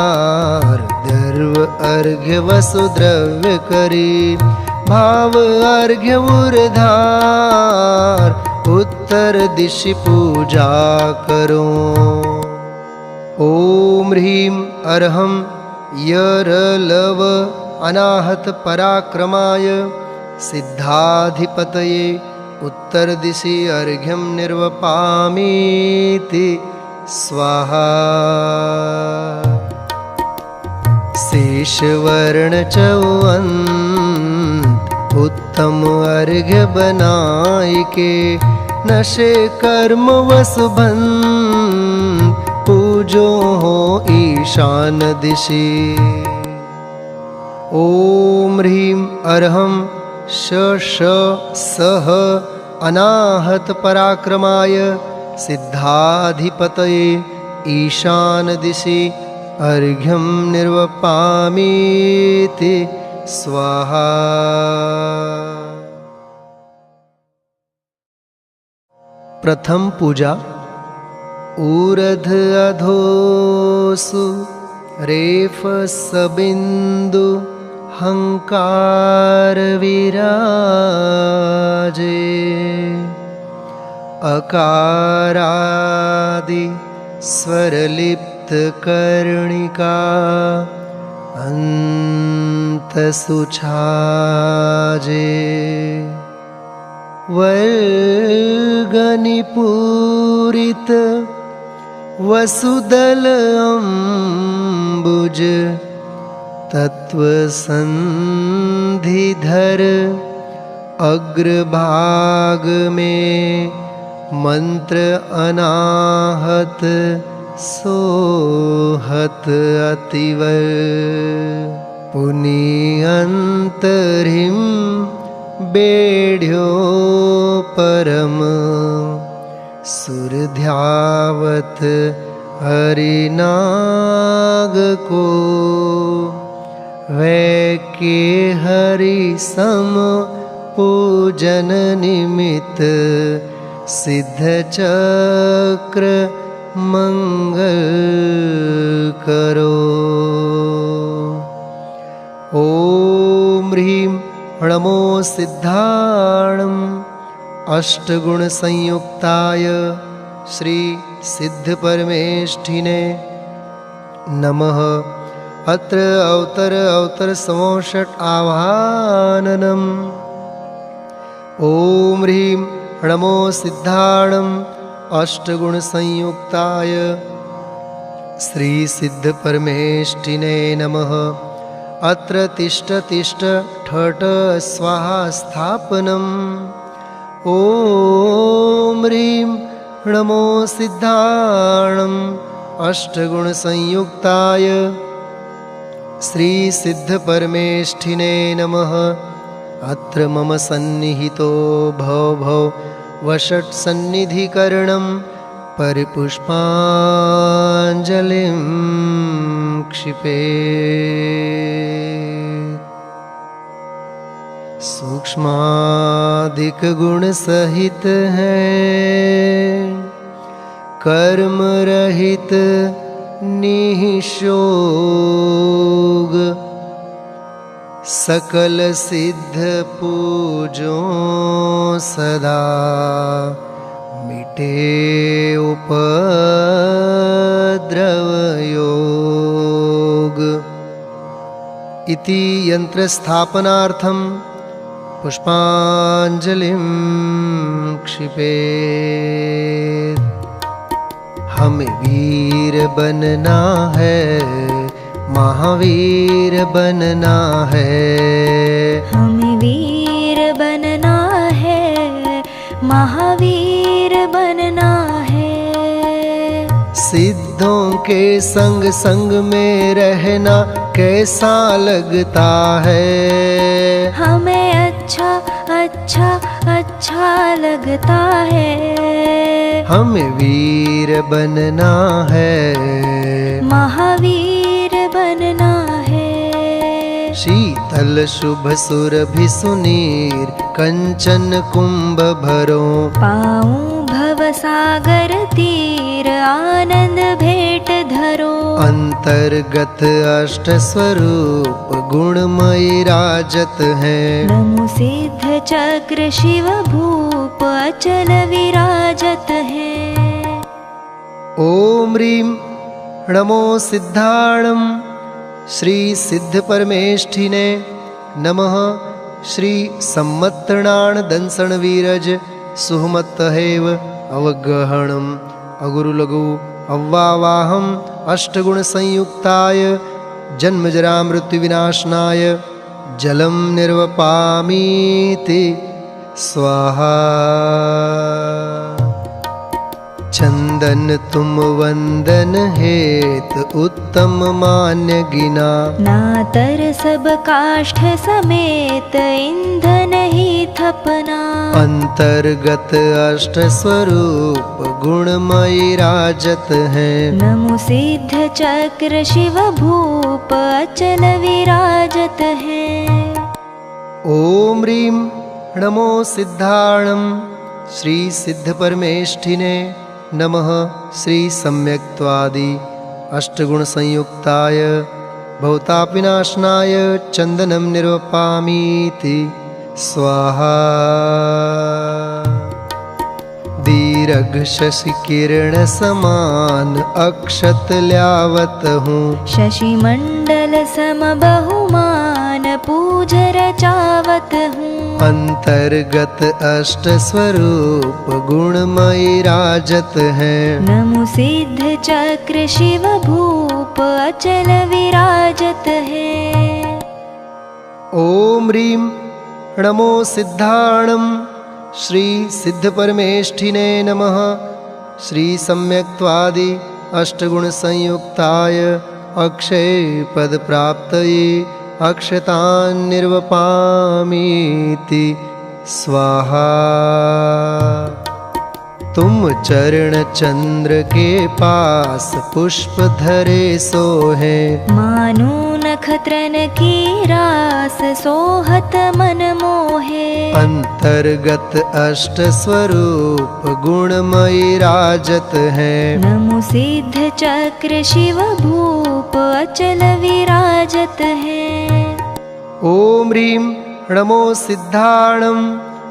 [SPEAKER 2] अर्घ्य वसुद्रव्य करी। भाव अर्घ्य उर्धार उत्तर दिशि पूजा करो। ओम ह्रीं अर्हं यरलव अनाहत पराक्रमाय सिद्धाधिपतये उत्तर दिशि अर्घ्यं निर्वपामीति स्वाहा। शेषवर्ण चौअंत उत्तम अर्घ्य बनाय के। नशे कर्म वसुबंध पूजो हो ईशान दिशि। ओम ह्रीं अर्हं श सह अनाहत पराक्रमाय सिद्धाधिपतये ईशान दिशि अर्घ्यं निर्वपामीति स्वाहा। प्रथम पूजा ऊर्ध अधोसु रेफ सबिंदु हंकार विराजे। अकारादि स्वरलिप्त कर्णिका अंत सुछाजे। वर्गनिपूरित वसुदल अम्बुज तत्वसंधिधर। अग्रभाग में मंत्र अनाहत सोहत अतिवर। पुनियंतरिम बेढ़्यो परम सुरध्यावत हरिनाग को। वै के हरि सम पूजन निमित्त सिद्ध चक्र मंगल करो। ओम ह्रीं नमो सिद्धाणं अष्टगुण संयुक्ताय श्री सिद्ध परमेष्ठिने नमः। अत्र अवतर समोषट आवाहननम्। ओम ह्रीं नमो सिद्धाणं अष्टगुण संयुक्ताय श्री सिद्ध परमेष्ठिने नमः। अत्र तिष्ठ तिष्ठ ठठ स्वाहा स्थापनम्। ओम ह्रीं नमो सिद्धाणं अष्टगुण संयुक्ताय श्री सिद्ध परमेष्ठिने नमः। अत्र मम सन्निहितो भव भव वषट् सन्निधिकरणं परिपुष्पाञ्जलिं क्षिपे। सूक्ष्मादिक गुण सहित है कर्म रहित निःशोग। सकल सिद्ध पूजो सदा मिटे उपद्रव योग। इति यंत्र स्थापनार्थं पुष्पांजलिं क्षिपेत्। हमें वीर बनना है महावीर बनना है।
[SPEAKER 3] हमें वीर बनना है महावीर बनना है।
[SPEAKER 2] सिद्धों के संग संग में रहना कैसा लगता है।
[SPEAKER 3] हमें अच्छा अच्छा अच्छा लगता है।
[SPEAKER 2] हमें वीर बनना है,
[SPEAKER 3] महावीर बनना है।
[SPEAKER 2] शीतल शुभ सुरभि सुनीर कंचन कुंभ भरो।
[SPEAKER 3] पाऊं भव सागर तीर आनंद भेंट धरो।
[SPEAKER 2] अंतर्गत अष्ट स्वरूप गुणमयी राजत है।
[SPEAKER 3] नमो सिद्ध चक्र शिव भूप अचल विराजत है।
[SPEAKER 2] ओम ह्रीं नमो सिद्धाणं श्री सिद्ध परमेष्ठिने नमः। श्री सम्मत्तणान दंसण वीरज सुहमत्तहेव अवग्रहणम् अगुरुलघु अव्वावाहम् अष्टगुण संयुक्ताय जन्म जरा मृत्यु विनाशनाय जलम निर्वपामीति स्वाहा। चंदन तुम वंदन हेत उत्तम मान्य गिना।
[SPEAKER 3] नातर सब काष्ठ समेत ईंधन ही थपना।
[SPEAKER 2] अंतर्गत अष्ट स्वरूप गुणमयी राजत है।
[SPEAKER 3] नमो सिद्ध चक्र शिव भूप अचल विराजत है।
[SPEAKER 2] ओम ह्रीं नमो सिद्धाणं श्री सिद्ध परमेष्ठिने नमः। श्री सम्यक्त्वादि अष्टगुण संयुक्ताय भवतापिनाशनाय चंदनम निर्वपामीति स्वाहा। दीर्घ शशि किरण समान अक्षत ल्यावत हूँ।
[SPEAKER 3] शशि मंडल सम बहुमान पूज रचावत हूँ।
[SPEAKER 2] अंतर्गत अष्ट स्वरूप गुणमयी राजत है।
[SPEAKER 3] नमो सिद्ध चक्र शिव भूप अचल विराजत है।
[SPEAKER 2] ओम ह्रीं नमो सिद्धाणं श्री सिद्ध परमेष्ठिने नमः। श्री सम्यक्त्वादि अष्टगुण संयुक्ताय अक्षय पद प्राप्तये अक्षतान् निर्वपामीति स्वाहा। तुम चरण चंद्र के पास पुष्प धरे सोहे।
[SPEAKER 3] मानो नखत्रन की रास सोहत मन मोहे।
[SPEAKER 2] अंतर्गत अष्ट स्वरूप गुणमयी राजत है।
[SPEAKER 3] नमो सिद्ध चक्र शिव भूप अचल विराजत है।
[SPEAKER 2] ओम ह्रीं नमो सिद्धाणं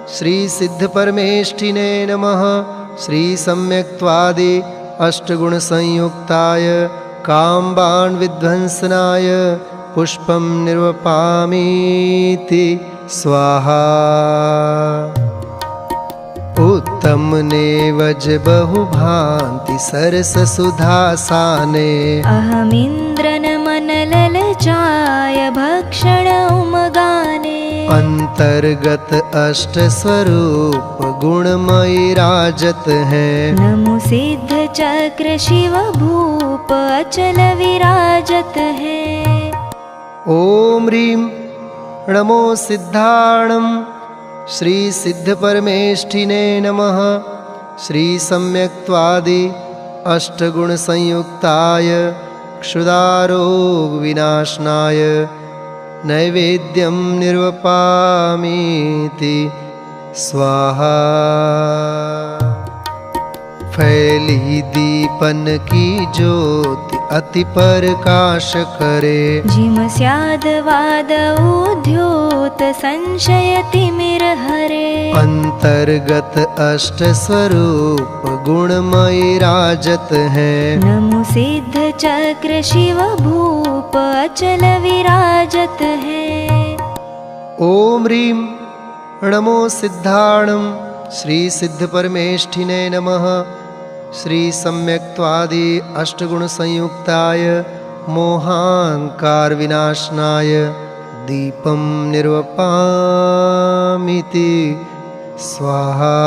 [SPEAKER 2] श्री सिद्ध परमेष्ठिने नमः। श्री सम्यक्त्वादि अष्टगुण संयुक्ताय कामबाण विध्वंसनाय पुष्पं निर्वपामीति स्वाहा। उत्तम नेवज बहुभांति सरस सुधासाने।
[SPEAKER 3] अहमिंद्रन मन ललचाय भक्षण उमगाने।
[SPEAKER 2] अंतर्गत अष्ट स्वरूप गुणमयी राजत है।
[SPEAKER 3] नमो सिद्ध चक्र शिव भूप अचल विराजत है।
[SPEAKER 2] ओम ह्रीं नमो सिद्धाणं श्री सिद्ध परमेष्ठिने नमः। श्री सम्यक्त्वादि अष्टगुण संयुक्ताय क्षुधारोग विनाशनाय नैवेद्यं निर्वपामीति स्वाहा। फैली दीपन की ज्योति अति प्रकाश करे।
[SPEAKER 3] जिम स्याद वाद उद्योत संशय तिमिर हरे।
[SPEAKER 2] अंतर्गत अष्ट स्वरूप गुणमयी राजत है।
[SPEAKER 3] नमो सिद्ध चक्र शिव भूप अचल विराजत है।
[SPEAKER 2] ओम ह्रीं नमो सिद्धाणं श्री सिद्ध परमेष्ठिने नमः। श्री सम्यक्त्वादि अष्टगुण संयुक्ताय मोहांकार विनाशनाय दीपं निर्वपामीति स्वाहा।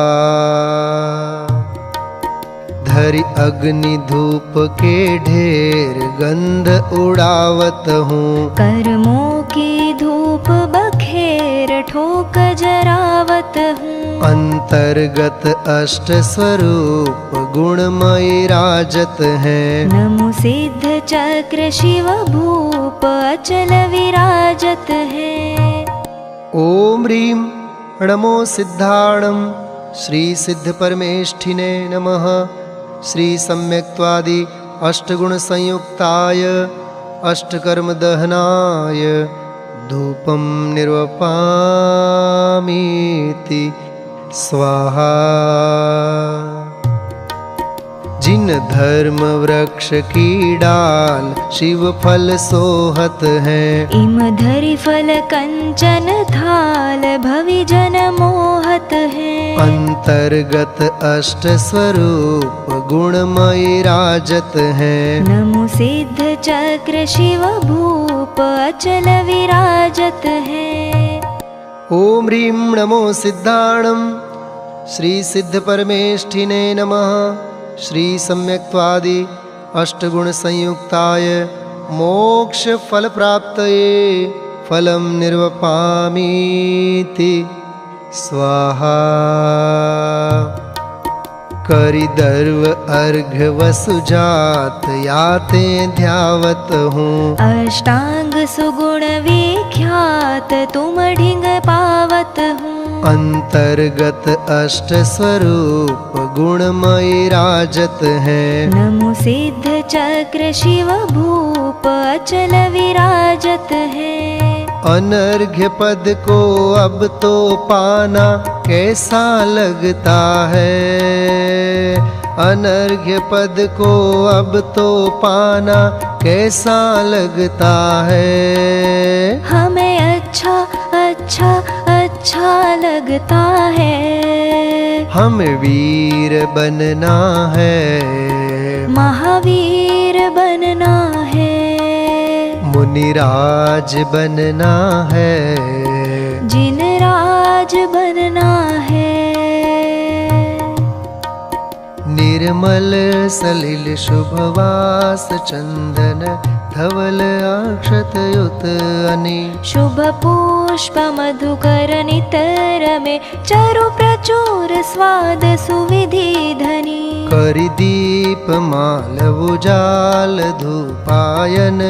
[SPEAKER 2] धरि अग्नि धूप के ढेर गंध उड़ावत हूँ।
[SPEAKER 3] कर्मों की धूप बखेर ठोक जरावत हूँ।
[SPEAKER 2] अंतर्गत अष्ट स्वरूप गुणमय राजत हैं।
[SPEAKER 3] नमो सिद्ध चक्र शिव भूप अचल विराजत है।
[SPEAKER 2] ओम ह्रीं नमो सिद्धाणं श्री सिद्ध परमेष्ठिने नमः। श्री सम्यक्त्वादि अष्टगुण संयुक्ताय अष्टकर्म दहनाय धूपं निर्वपामीति स्वाहा। जिन धर्म वृक्ष की डाल शिव फल सोहत है।
[SPEAKER 3] इम धरि फल कंचन थाल भवि जन मोहत है।
[SPEAKER 2] अंतर्गत अष्ट स्वरूप गुणमय राजत है।
[SPEAKER 3] नमो सिद्ध चक्र शिव भूप अचल विराजत है।
[SPEAKER 2] ओम ह्रीं नमो सिद्धाणं श्री सिद्ध परमेष्ठिने नमः। श्री सम्यक्त्वादि अष्टगुण संयुक्ताय मोक्ष फल प्राप्तये फलं निर्वपामीति स्वाहा। करिदर्व अर्घ्य वसुजात याते ध्यावत हूँ।
[SPEAKER 3] अष्टांग सुगुण विख्यात तुम ढिंग पावत हूँ।
[SPEAKER 2] अंतर्गत अष्ट स्वरूप गुणमय राजत है।
[SPEAKER 3] नमो सिद्ध चक्र शिव भूप अचल विराजत है।
[SPEAKER 2] अनर्घ्य पद को अब तो पाना कैसा लगता है। अनर्घ्य पद को अब तो पाना कैसा लगता है।
[SPEAKER 3] हमें अच्छा अच्छा अच्छा लगता है।
[SPEAKER 2] हमें वीर बनना है।
[SPEAKER 3] महावीर बनना है।
[SPEAKER 2] मुनिराज बनना है।
[SPEAKER 3] जिन राज बनना है।
[SPEAKER 2] निर्मल सलिल शुभवास चंदन धवल अक्षत युत अनि।
[SPEAKER 3] शुभ पुष्प मधुकर नितर में चरु प्रचुर स्वाद सुविधि धनी।
[SPEAKER 2] करि दीप माल उजाल धूपायन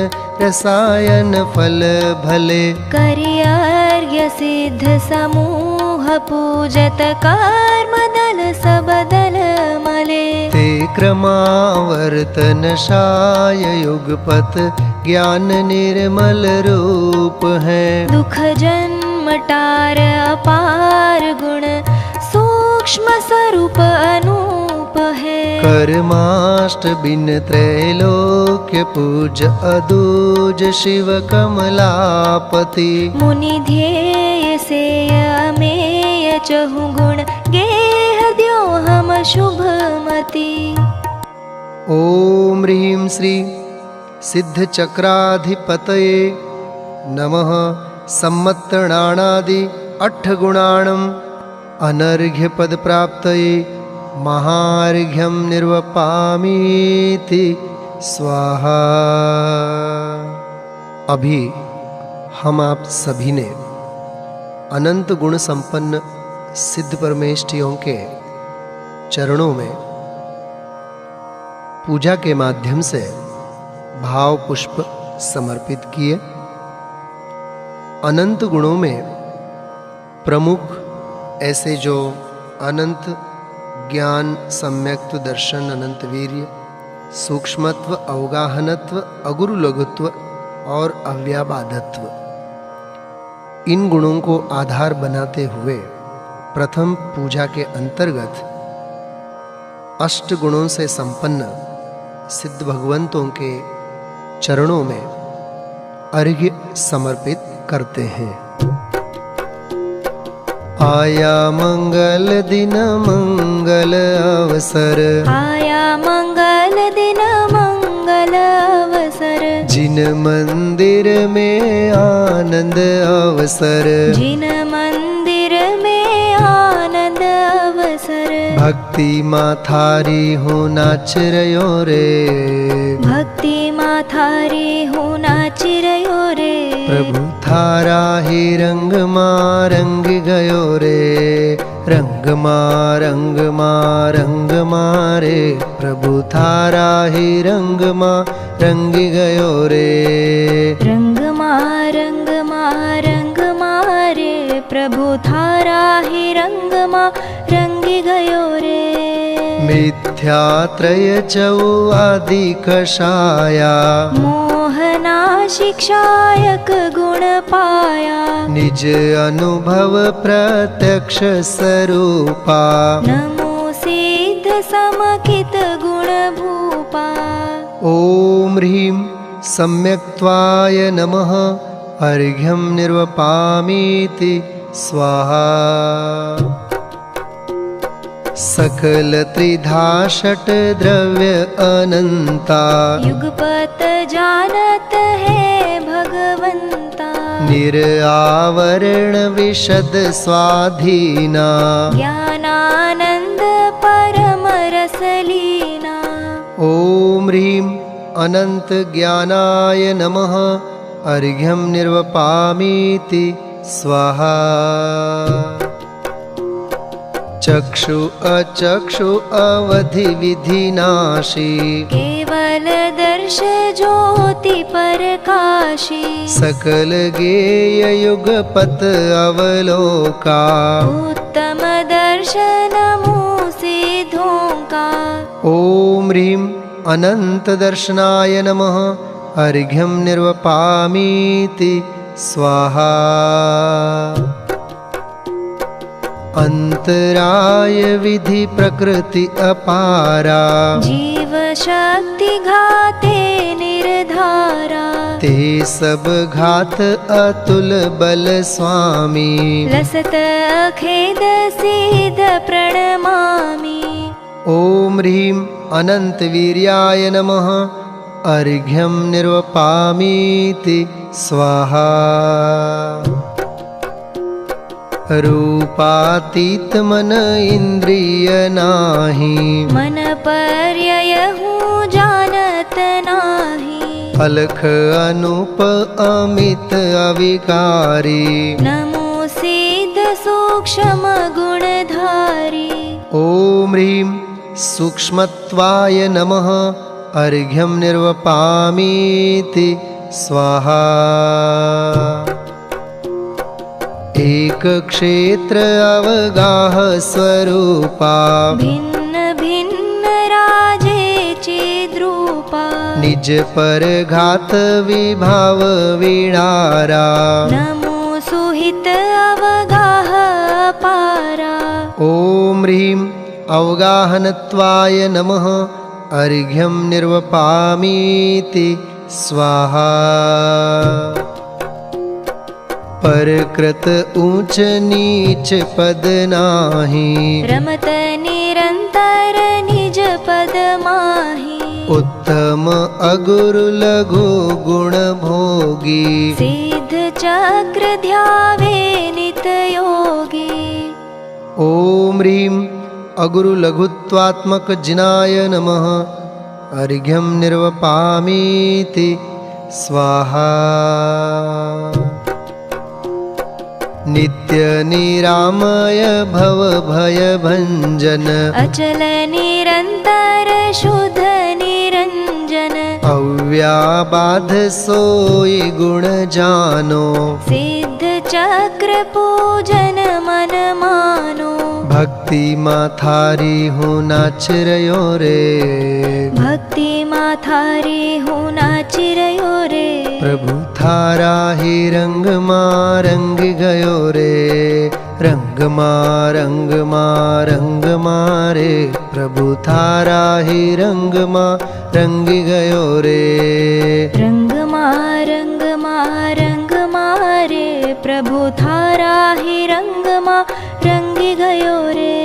[SPEAKER 2] रसायन फल भले।
[SPEAKER 3] करि अर्घ्य सिद्ध समूह पूजत कर्म दल सब दल मले।
[SPEAKER 2] ते क्रमावर्तन शाय युगपत ज्ञान निर्मल रूप है।
[SPEAKER 3] दुख जन्म टार अपार गुण सूक्ष्म स्वरूप अनूप है।
[SPEAKER 2] कर्माष्ट बिन त्रैलोक्य पूज अदूज शिव कमलापति।
[SPEAKER 3] मुनि ध्येय से अमेय चहु गुण गेह द्यो हम शुभमति।
[SPEAKER 2] ओम ह्रीं श्री सिद्ध चक्राधिपतये नमः। सम्मत्तणानादि अट्ठगुणाणम् अनर्घ्य पद प्राप्तये महार्घ्यं निर्वपामीति स्वाहा। अभी हम आप सभी ने अनंत गुण संपन्न सिद्ध परमेष्ठियों के चरणों में पूजा के माध्यम से भाव पुष्प समर्पित किए। अनंत गुणों में प्रमुख ऐसे जो अनंत ज्ञान, सम्यक्त्व, दर्शन, अनंत वीर्य, सूक्ष्मत्व, अवगाहनत्व, अगुरु लघुत्व और अव्याबाधत्व, इन गुणों को आधार बनाते हुए प्रथम पूजा के अंतर्गत अष्ट गुणों से संपन्न सिद्ध भगवंतों के चरणों में अर्घ्य समर्पित करते हैं। आया मंगल दिन मंगल अवसर।
[SPEAKER 3] आया मंगल दिन मंगल अवसर।
[SPEAKER 2] जिन मंदिर में आनंद अवसर।
[SPEAKER 3] जिन मंदिर में आनंद अवसर।
[SPEAKER 2] भक्ति माथारी हूँ नाच रयो रे,
[SPEAKER 3] भक्ति माथारी हूँ नाच रयो रे,
[SPEAKER 2] प्रभु थारा ही रंग मां रंग गयो रे, रंग मां रे, प्रभु थारा ही रंग मां रंग गयो रे,
[SPEAKER 3] रंग मां रे, प्रभु थारा ही रंग मां रंगी गयो रे।
[SPEAKER 2] मिथ्यात्रय चौ आदि कषाया,
[SPEAKER 3] मोहना शिक्षायक गुण पाया,
[SPEAKER 2] निज अनुभव प्रत्यक्ष स्वरूपा,
[SPEAKER 3] नमो सिद्ध समकित गुण भूपा।
[SPEAKER 2] ओम ह्रीं सम्यक्त्वाय नमः, अर्घ्यं निर्वपामीति स्वाहा। सकल त्रिधा षट द्रव्य अनंता,
[SPEAKER 3] युगपत जानत है भगवंता,
[SPEAKER 2] निरावरण विशद स्वाधीना,
[SPEAKER 3] ज्ञानानंद परम रसलीना।
[SPEAKER 2] ओम ह्रीं अनंत ज्ञानाय नमः, अर्घ्यं निर्वपामीति स्वाहा। चक्षु अचक्षु अवधि विधिनाशी,
[SPEAKER 3] केवल दर्श ज्योति प्रकाशी,
[SPEAKER 2] सकल गेय युगपत अवलोका,
[SPEAKER 3] उत्तम दर्शन सिद्धों का।
[SPEAKER 2] ओम ह्रीं अनंत दर्शनाय नमः, अर्घ्यं निर्वपामीति स्वाहा। अंतराय विधि प्रकृति अपारा,
[SPEAKER 3] जीव शक्ति घाते निर्धारा,
[SPEAKER 2] ते सब घात अतुल बल स्वामी,
[SPEAKER 3] लसत खेद सिद्ध प्रणमामि।
[SPEAKER 2] ओम ह्रीं अनंत वीर्याय नमः, अर्घ्यं निर्वपामीति स्वाहा। रूपातीत मन इंद्रिय नाही,
[SPEAKER 3] मन पर्यय हूँ जानत नाही,
[SPEAKER 2] अलख अनूप अमित अविकारी,
[SPEAKER 3] नमो सिद्ध सूक्ष्म गुणधारी।
[SPEAKER 2] ओम ह्रीं सूक्ष्मत्वाय नमः, अर्घ्यं निर्वपामीति स्वाहा। एक क्षेत्र अवगाह स्वरूपा,
[SPEAKER 3] भिन्न भिन्न राजे चिद्रूपा,
[SPEAKER 2] निज पर घात विभाव विणारा,
[SPEAKER 3] नमो सुहित अवगाह पारा।
[SPEAKER 2] ओम ह्रीं अवगाहनत्वाय नमः, अर्घ्यं निर्वपामीति स्वाहा। परकृत ऊंच नीच पद नाही,
[SPEAKER 3] रमत निरंतर निज पद माही,
[SPEAKER 2] उत्तम अगुरु लघु गुण भोगी,
[SPEAKER 3] सिद्ध चक्र ध्यावे नित योगी।
[SPEAKER 2] ओम ह्रीं अगुरु लघुत्वात्मक जिनाय नमः, अर्घ्यं निर्वपामीति स्वाहा। नित्य निरामय भव भय भंजन,
[SPEAKER 3] अचल निरंतर शुद्ध निरंजन,
[SPEAKER 2] अव्याबाध सोई गुण जानो,
[SPEAKER 3] सिद्ध चक्र पूजन मन मानो।
[SPEAKER 2] भक्ति माथारी हूँ नाच रयो रे,
[SPEAKER 3] भक्ति माथारी हूँ नाच रयो रे,
[SPEAKER 2] प्रभु थारा ही रंग मां रंग गयो रे, रंग मां रे, प्रभु थारा ही रंग मां रंग गयो रे,
[SPEAKER 3] रंग मां रे, प्रभु थारा ही रंग मां रंगी गयो रे।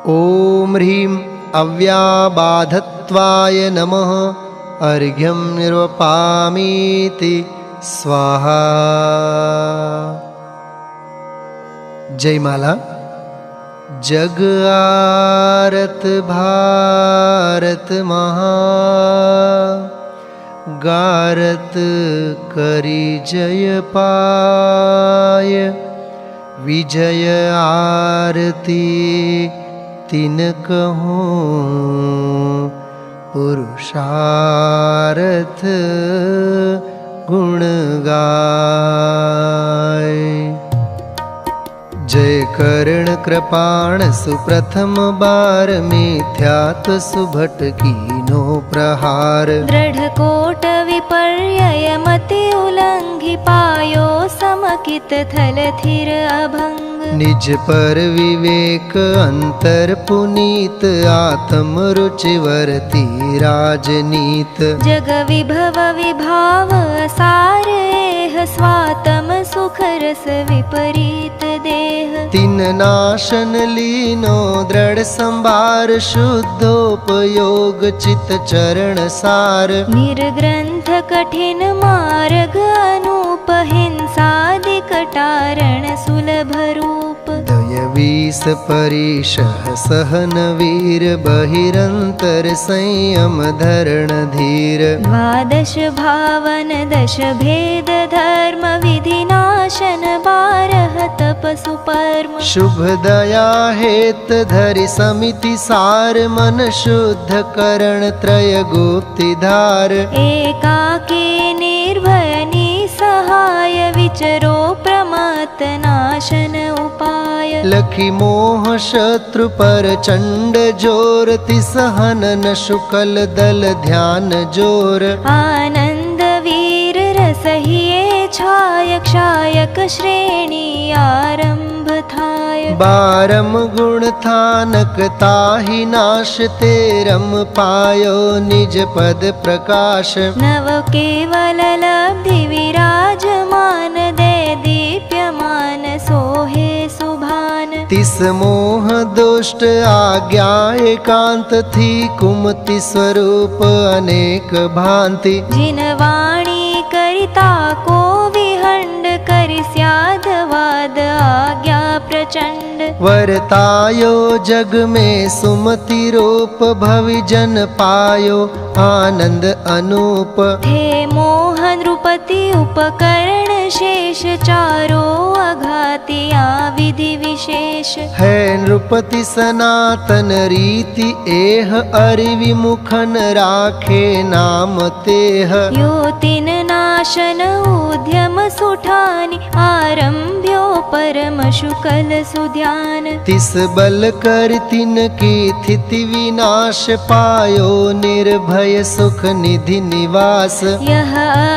[SPEAKER 2] ओम ह्रीं अव्याबाधत्वाय नमः, अर्घ्यं निर्वपामीति स्वाहा। जय माला। जग आरत भारत महा गारत करी जय पाय विजय आरती तिन कहूँ पुरुषार्थ गुण गाय। जय कर्ण कृपाण सुप्रथम बार मिथ्यात्व सुभट कीनो प्रहार।
[SPEAKER 3] दृढ़ कोट विपर्यय मति उल्लंघि पायो समकित थल थिर अभंग।
[SPEAKER 2] निज पर विवेक अंतर पुनीत आत्म रुचि वर्ती राजनीत।
[SPEAKER 3] जग विभव विभाव सार एह स्वातम सुख रस विपरीत देह।
[SPEAKER 2] तिन नाशन लीनो दृढ़ संभार शुद्धोपयोग चित चरण सार।
[SPEAKER 3] निर्ग्रंथ कठिन मार्ग अनूप हिंसादिक टारण सुलभ रूप।
[SPEAKER 2] दय वीस परिशह सहन वीर बहिरंतर संयम धरण धीर।
[SPEAKER 3] द्वादश भावन दश भेद धर्म विधि नाशन बारह तप सुपर्म।
[SPEAKER 2] शुभ दया हेत धरि समिति सार मन शुद्ध करण त्रय गुप्ति धार।
[SPEAKER 3] एकाकी निर्भय निसहाय विचरो प्रमत्त नाशन उपाय।
[SPEAKER 2] लखी मोह शत्रु पर चंड जोर तिसहनन शुकल दल ध्यान जोर।
[SPEAKER 3] आनंद वीर रसहिए छाय क्षायक श्रेणी आरंभ थाय।
[SPEAKER 2] बारम गुण थानक ताहि नाश तेरम पायो निज पद प्रकाश।
[SPEAKER 3] नव केवल लब्धि विराजमान दे दीप्यमान सोहे सुभान।
[SPEAKER 2] तिस मोह दुष्ट आज्ञा एकांत थी कुमति स्वरूप अनेक भांति।
[SPEAKER 3] जिन वाणी करिता को विहंड करि स्यादवाद आज्ञा प्रचंड।
[SPEAKER 2] वरतायो जग में सुमति रूप भवि जन पायो आनंद अनूप।
[SPEAKER 3] थे मोह नृपति उपकरण शेष चारो अघातिया विधि विशेष।
[SPEAKER 2] है नृपति सनातन रीति एह अरिविमुखन राखे नाम तेह।
[SPEAKER 3] यो तिन नाशन उद्यम सुठानि आरंभ्यो परम शुकल सुध्यान।
[SPEAKER 2] तिस बल कर तिन की थिति विनाश पायो निर्भय सुख निधि निवास।
[SPEAKER 3] यह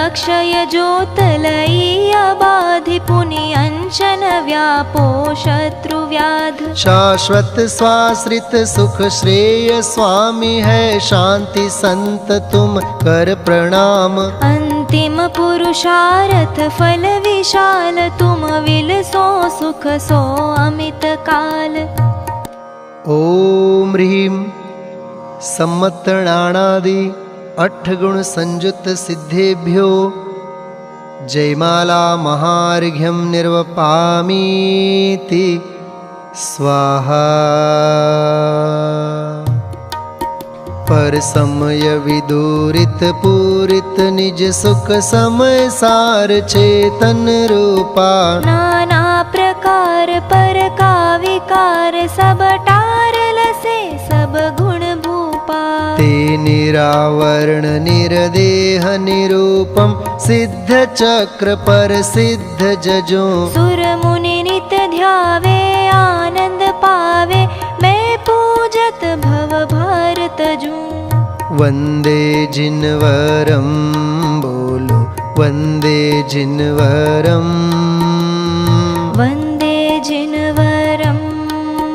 [SPEAKER 3] अक्षय ज्योत लई अबाधि पुनि अंचन व्यापो शत्रु व्याध।
[SPEAKER 2] शाश्वत स्वाश्रित सुख श्रेय स्वामी है शांति संत तुम कर प्रणाम।
[SPEAKER 3] अंतिम पुरुषार्थ फल विशाल तुम विल सो सुख सो अमित काल।
[SPEAKER 2] ओम ह्रीं सम्मतणानादि 8 गुण संयुत सिद्धेभ्यो जयमाला महार्घ्यं निर्वपामीति स्वाहा। पर समय विदूरित पूरित निज सुख समय सार चेतन रूपा।
[SPEAKER 3] नाना प्रकार पर का विकार सब टारल से सब गुण भूपा।
[SPEAKER 2] ते निरावरण निरदेह निरूपम सिद्ध चक्र पर सिद्ध जजो।
[SPEAKER 3] सुर मुनि नित ध्यावे आनंद पावे मैं पूजत भव भारत जूं।
[SPEAKER 2] वंदे जिनवरम बोलो वंदे जिनवरम।
[SPEAKER 3] वंदे जिनवरम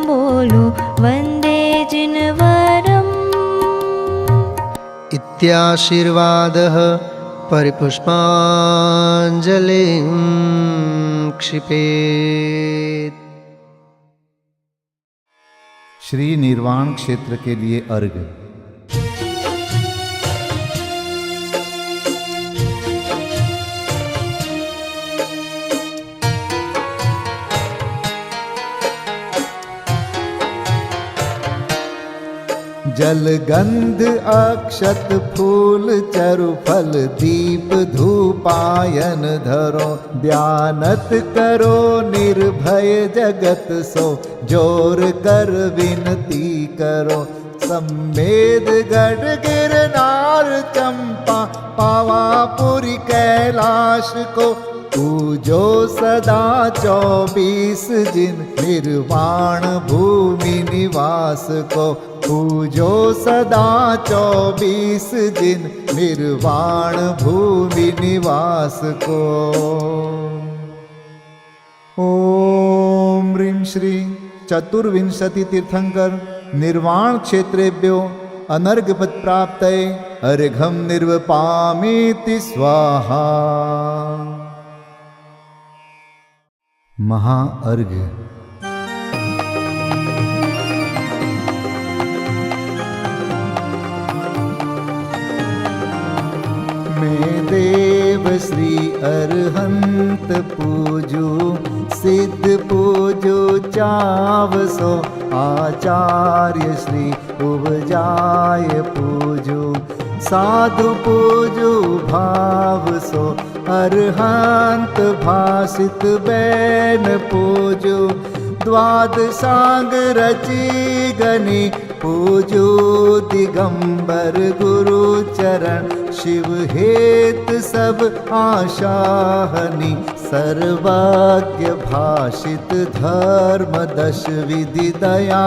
[SPEAKER 3] बोलो वंदे जिनवरम।
[SPEAKER 2] इत्याशीर्वादः परिपुष्पाञ्जलिं क्षिपेत्।
[SPEAKER 5] श्री निर्वाण क्षेत्र के लिए अर्घ्य। जल गंध अक्षत फूल चरु फल दीप धूपायन धरो, ध्यानत करो निर्भय जगत सो, जोर कर विनती करो। सम्मेद गढ़ गिरनार चंपा, पावापुरी कैलाश को, पूजो सदा 24 दिन निर्वाण भूमि निवास को, पूजो सदा 24 दिन निर्वाण भूमि निवास को। ओम ह्रीं श्री चतुर्विंशति तीर्थंकर निर्वाण क्षेत्रेभ्यो अनर्घपद प्राप्तये अर्घं निर्वपामीति स्वाहा। महाअर्घ। मैं देव श्री अरहंत पूजू, सिद्ध पूजू चावसो, आचार्य श्री उपजाय पूजू, साधु पूजू भाव सो, अरहंत भासित बैन पूजू, द्वादशांग रची गनी पूजू, दिगंबर गुरु चरण शिव हेत सब आशाहनी, सर्वज्ञ भाषित धर्म 10 विधि दया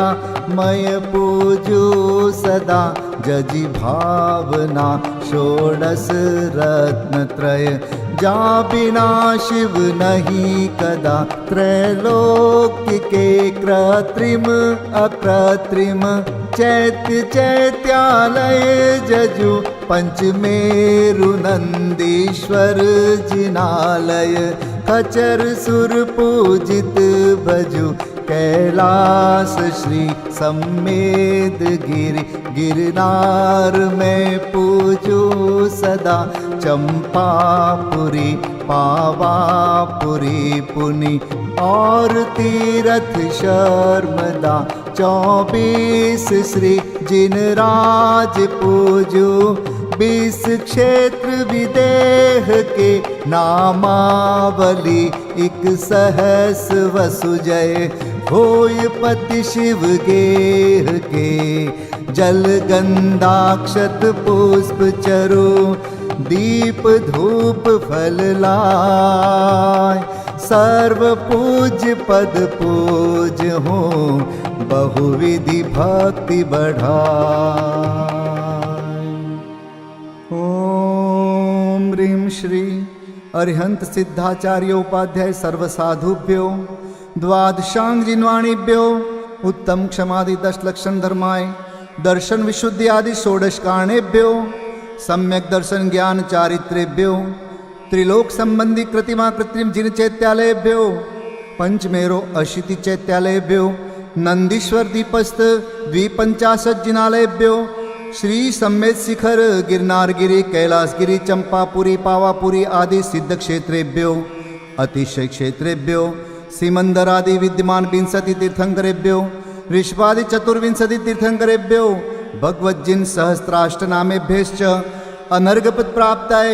[SPEAKER 5] मय पूजू सदा, जजी भावना 16 रत्न त्रय, जा बिना शिव नहीं कदा, त्रैलोक्य के कृत्रिम अकृत्रिम, चैत्य चैत्यालय जजु, पंचमेरु नंदीश्वर जिनालय, खचर सुर पूजित भजु, कैलास श्री सम्मेद गिरि, गिरनार में पूजू सदा, चंपापुरी पावापुरी पुनि, और तीरथ शर्मदा 24 श्री जिनराज पूजू, 20 क्षेत्र विदेह के नामावली, 1 सहस वसुजय होय पति शिव गेह के, जल गंधाक्षत पुष्प चरु, दीप धूप फल लाय, सर्व पूज्य पद पूज हो, बहुविधि भक्ति बढ़ाय। ओम ह्रीं श्री अरिहंत सिद्धाचार्य उपाध्याय सर्व साधुभ्यो, द्वादशांग जिन्वाणीभ्यो, उत्तम क्षमादि 10 लक्षण धर्माय, दर्शन विशुद्धि आदि 16 कारणेभ्यो, सम्यक दर्शन ज्ञान चारित्रेभ्यो, त्रिलोक संबंधी कृतिमा कृत्रिम जिन चैत्यालयभ्यो, पंचमेरो अशीति चैत्यालयभ्यो, नंदीश्वर दीपस्थ 250 जिनालयभ्यो, श्री सम्मेद शिखर गिरनारगिरी कैलासगिरी चंपापुरी पावापुरी आदि सिद्ध क्षेत्रेभ्यो, अतिशय क्षेत्रेभ्यो, सीमंदरादि विद्यमान 20 तीर्थंकरेभ्यो, ऋषभादि 24 तीर्थंकरेभ्यो, भगवज्जिन सहस्राष्टनामेभ्यश्च अनर्घपद प्राप्ताय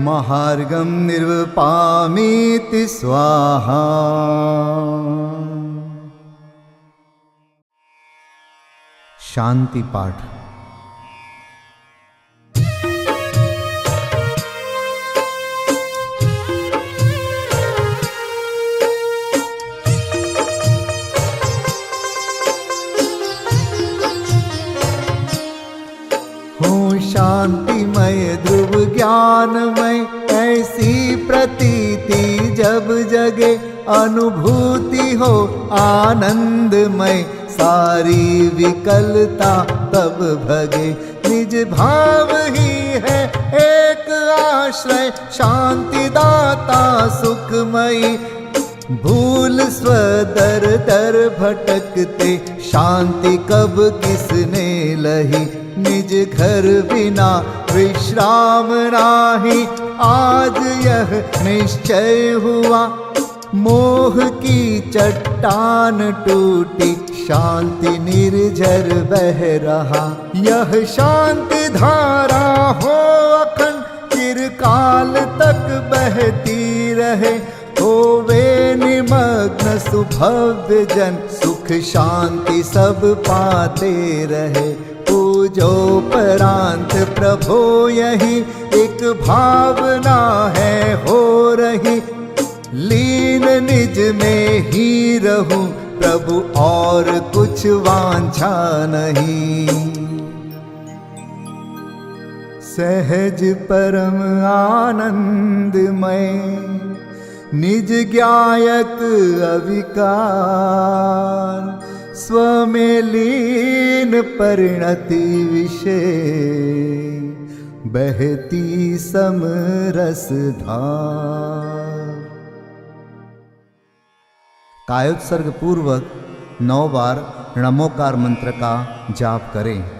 [SPEAKER 5] महार्घं निर्वपामीति स्वाहा। शांति पाठ। शांतिमय ध्रुव ज्ञानमय ऐसी प्रतीति जब जगे, अनुभूति हो आनंदमय सारी विकलता तब भगे। निज भाव ही है एक आश्रय शांति दाता सुखमयी, भूल स्वदर दर भटकते शांति कब किसने लही। निज घर बिना विश्राम नाही आज यह निश्चय हुआ, मोह की चट्टान टूटी, शांति निर्झर बह रहा। यह शांति धारा हो अखंड, चिरकाल तक बहती रहे। होवे निमग्न सुभव्य जन, सुख शांति सब पाते रहे। पूजोपरांत प्रभो यही एक भावना है हो रही। लीन निज में ही रहूं प्रभु, और कुछ वांछा नहीं। सहज परम आनंदमय, निज ज्ञायक अविकार। स्व में लीन परिणति विषय, बहती समरस धार। कायोत्सर्ग पूर्वक 9 बार नमोकार मंत्र का जाप करें।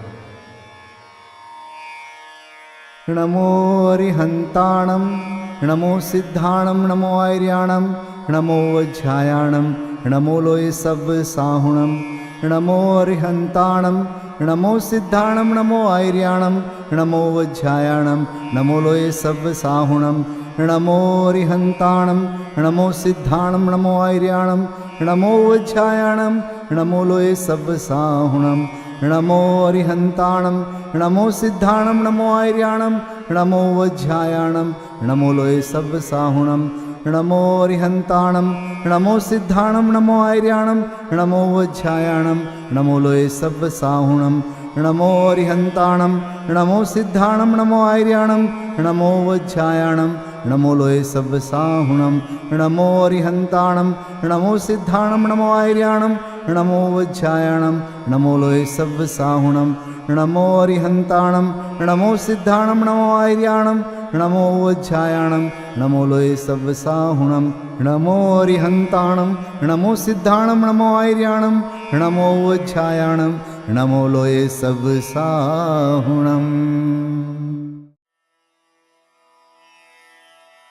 [SPEAKER 5] नमो अरिहंताणम, नमो सिद्धाणम, नमो आर्याणम, नमो वज्रायाणम, नमो लोय सब साहुणम। नमो अरिहंताणम, नमो सिद्धाणम, नमो आर्याणम, नमो वज्रायाणम, नमो लोय सब साहुणम। नमो अरिहंताणम, नमो सिद्धाणम, नमो आर्याणम, नमो वज्रायाणम, नमो लोय सब साहुणम। नमो अरिहंताणम, नमो सिद्धाणम, नमो आर्याणम, नमो वज्रायाणम, नमो लोय सब साहुणम। नमो अरिहंताणम, नमो सिद्धाणम, नमो आर्याणम, नमो वज्रायाणम, नमो लोय सब साहुणम। नमो अरिहंताणम, नमो सिद्धाणम, नमो आर्याणम, नमो वज्रायाणम, नमो लोय सब साहुणम। नमो अरिहंताणम, नमो सिद्धाणम, नमो आर्याणम, नमो वज्रायाणम, नमो लोय सब साहुणम। नमो अरिहंताणम, नमो सिद्धाणम, नमो आर्याणम, नमो वज्रायाणम, नमो लोय सब साहुणम। नमो अरिहंताणम, नमो सिद्धाणम, नमो आर्याणम, नमो वज्रायाणम, नमो लोय सब साहुणम।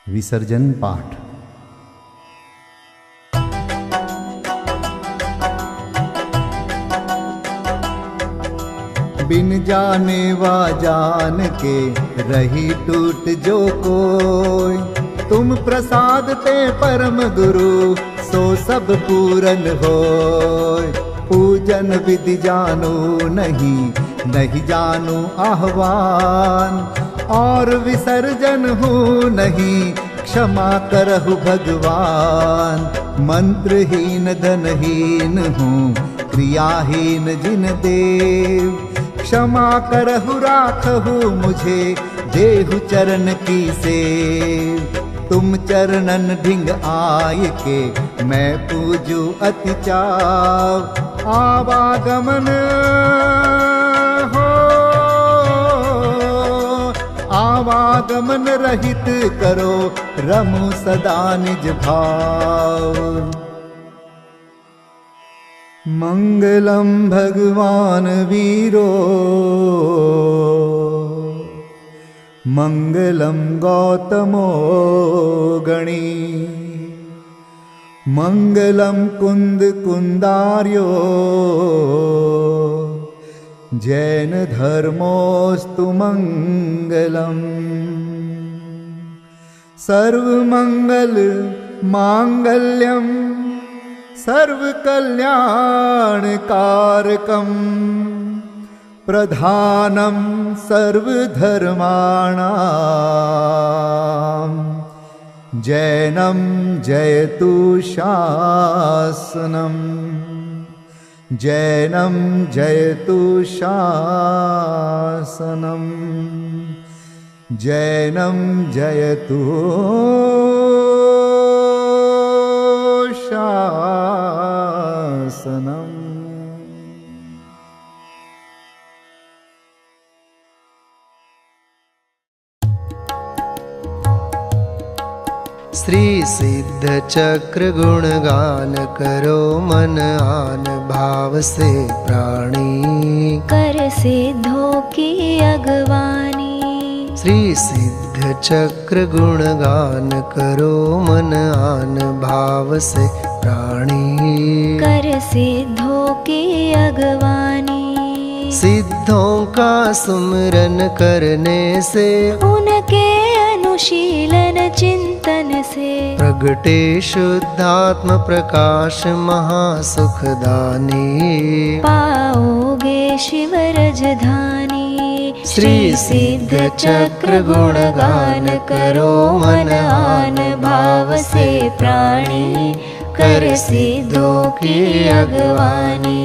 [SPEAKER 5] विसर्जन पाठ। बिन जाने वा जान के रही टूट जो कोई। तुम प्रसाद ते परम गुरु, सो सब पूरन होय। पूजन विधि जानो नहीं, नहीं जानो आह्वान। और विसर्जन हूँ नहीं, क्षमा करहु भगवान। मंत्रहीन धनहीन हूँ, क्रियाहीन जिन देव। क्षमा करहु राखहु मुझे, देहु चरण की सेव। तुम चरणन ढिंग आय के, मैं पूजू अति चाव। आवागमन हो, आवागमन रहित करो, रमु सदा निज भाव। मंगलम भगवान वीरो, मंगलम गौतमो गणी। मंगलम कुंद कुंदार्यो, जैन धर्मोस्तु मंगलम। सर्वमंगल मांगल्यम, सर्वकल्याणकारकम्। प्रधानं सर्वधर्माणां, जैनं जयतु शासनम्। जैनं जयतु शासनम्। जैनं जयतु शासनम्।
[SPEAKER 2] श्री सिद्ध चक्र गुणगान करो, मन आन भाव से प्राणी।
[SPEAKER 3] कर सिद्धों की अगवानी,
[SPEAKER 2] श्री सिद्ध सिद्ध चक्र गुणगान करो मन आन भाव से प्राणी।
[SPEAKER 3] कर सिद्धों की अगवानी,
[SPEAKER 2] सिद्धों का सुमिरन करने से
[SPEAKER 3] उनके अनुशीलन चिंतन से
[SPEAKER 2] प्रगटे शुद्धात्म प्रकाश महासुखदानी।
[SPEAKER 3] पाओगे शिव रजधानी।
[SPEAKER 2] श्री सिद्ध चक्र गुणगान करो मन आन भाव से प्राणी। कर सिद्धों की अगवानी।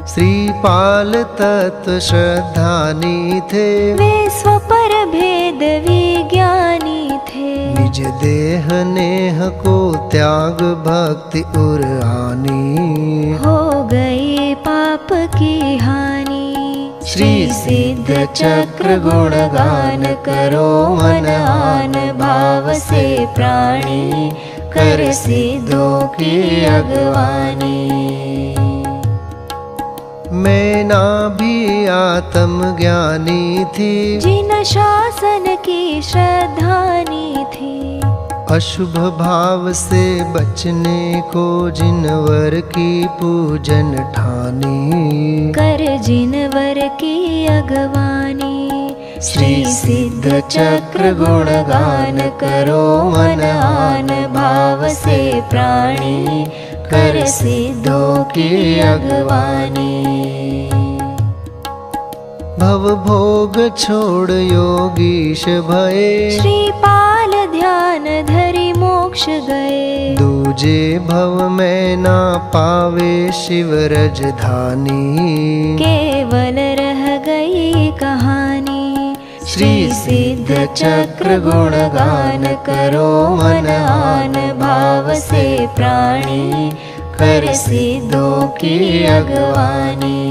[SPEAKER 2] श्रीपाल तत्व श्रद्धानी थे,
[SPEAKER 3] वे स्वपर भेद विज्ञानी थे।
[SPEAKER 2] निज देह नेह को त्याग भक्ति उर आनी।
[SPEAKER 3] हो गई पाप की हानि।
[SPEAKER 2] श्री सिद्ध चक्र गुणगान करो मन आन भाव से प्राणी। कर सिद्धों की अगवानी। मैना भी आत्म ज्ञानी थी,
[SPEAKER 3] जिन शासन की श्रद्धानी थी।
[SPEAKER 2] अशुभ भाव से बचने को जिनवर की पूजन ठानी।
[SPEAKER 3] कर जिनवर की अगवानी।
[SPEAKER 2] श्री सिद्ध चक्र गुणगान करो मन आन भाव से प्राणी। कर सिद्धों की अगवानी। भव भोग छोड़ योगीश भये,
[SPEAKER 3] श्रीपाल ध्यान धरि मोक्ष गए।
[SPEAKER 2] दूजे भव में ना पावे शिव रजधानी।
[SPEAKER 3] केवल रह गई कहानी।
[SPEAKER 2] श्री सिद्ध चक्र गुणगान करो मन आन भाव से प्राणी। कर सिद्धों की अगवानी।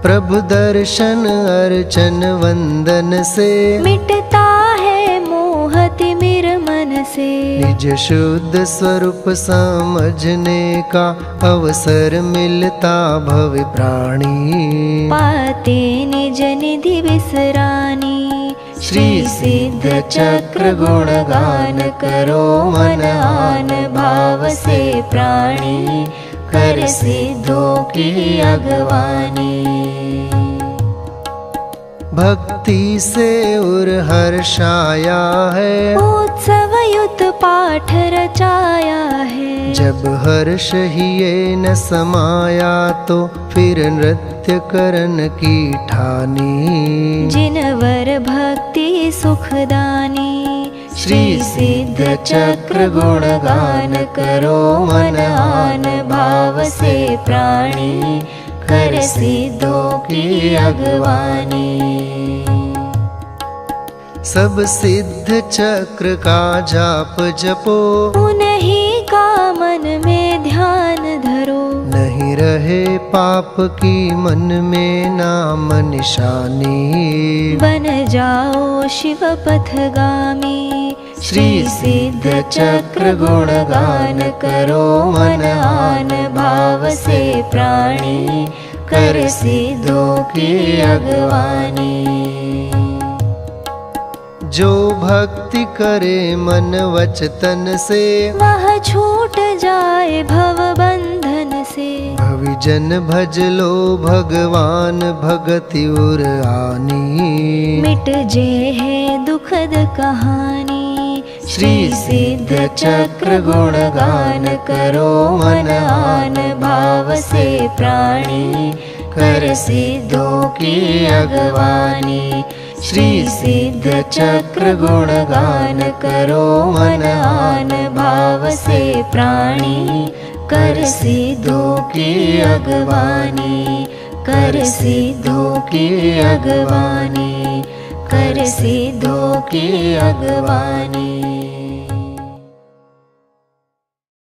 [SPEAKER 2] प्रभु दर्शन अर्चन वंदन से
[SPEAKER 3] मिटता है मोह तिमिर मन से।
[SPEAKER 2] निज शुद्ध स्वरूप समझने का अवसर मिलता भव प्राणी।
[SPEAKER 3] पाते निज निधि विसरानी।
[SPEAKER 2] श्री सिद्ध चक्र गुणगान करो मन आन भाव से प्राणी। कर सिद्धों की अगवानी। भक्ति से उर हर्षाया है,
[SPEAKER 3] उत्सव युत पाठ रचाया है।
[SPEAKER 2] जब हर्ष ही ये न समाया तो फिर नृत्य करन की ठानी।
[SPEAKER 3] जिनवर भक्ति सुखदानी।
[SPEAKER 2] श्री सिद्ध चक्र गुणगान करो मन आन भाव से प्राणी। कर सिद्धों की अगवानी। सब सिद्ध चक्र का जाप जपो,
[SPEAKER 3] उन्हीं का मन में ध्यान धरो।
[SPEAKER 2] नहीं रहे पाप की मन में नाम निशानी।
[SPEAKER 3] बन जाओ शिव पथगामी।
[SPEAKER 2] श्री सिद्ध चक्र गुणगान करो मन आन भाव से प्राणी। कर सिद्धों की अगवानी। जो भक्ति करे मन वचतन से,
[SPEAKER 3] वह छूट जाए भव बंधन से।
[SPEAKER 2] भविजन भज लो भगवान भगति उर आनी।
[SPEAKER 3] मिट जे है दुखद कहानी।
[SPEAKER 2] श्री सिद्ध चक्र गुणगान करो मन आन भाव से प्राणी। कर सिद्धों की अगवानी। श्री सिद्ध चक्र गुणगान करो मन आन भाव से प्राणी। कर सिद्धों की अगवानी। कर सिद्धों की अगवानी। कर सिद्धों की अगवानी।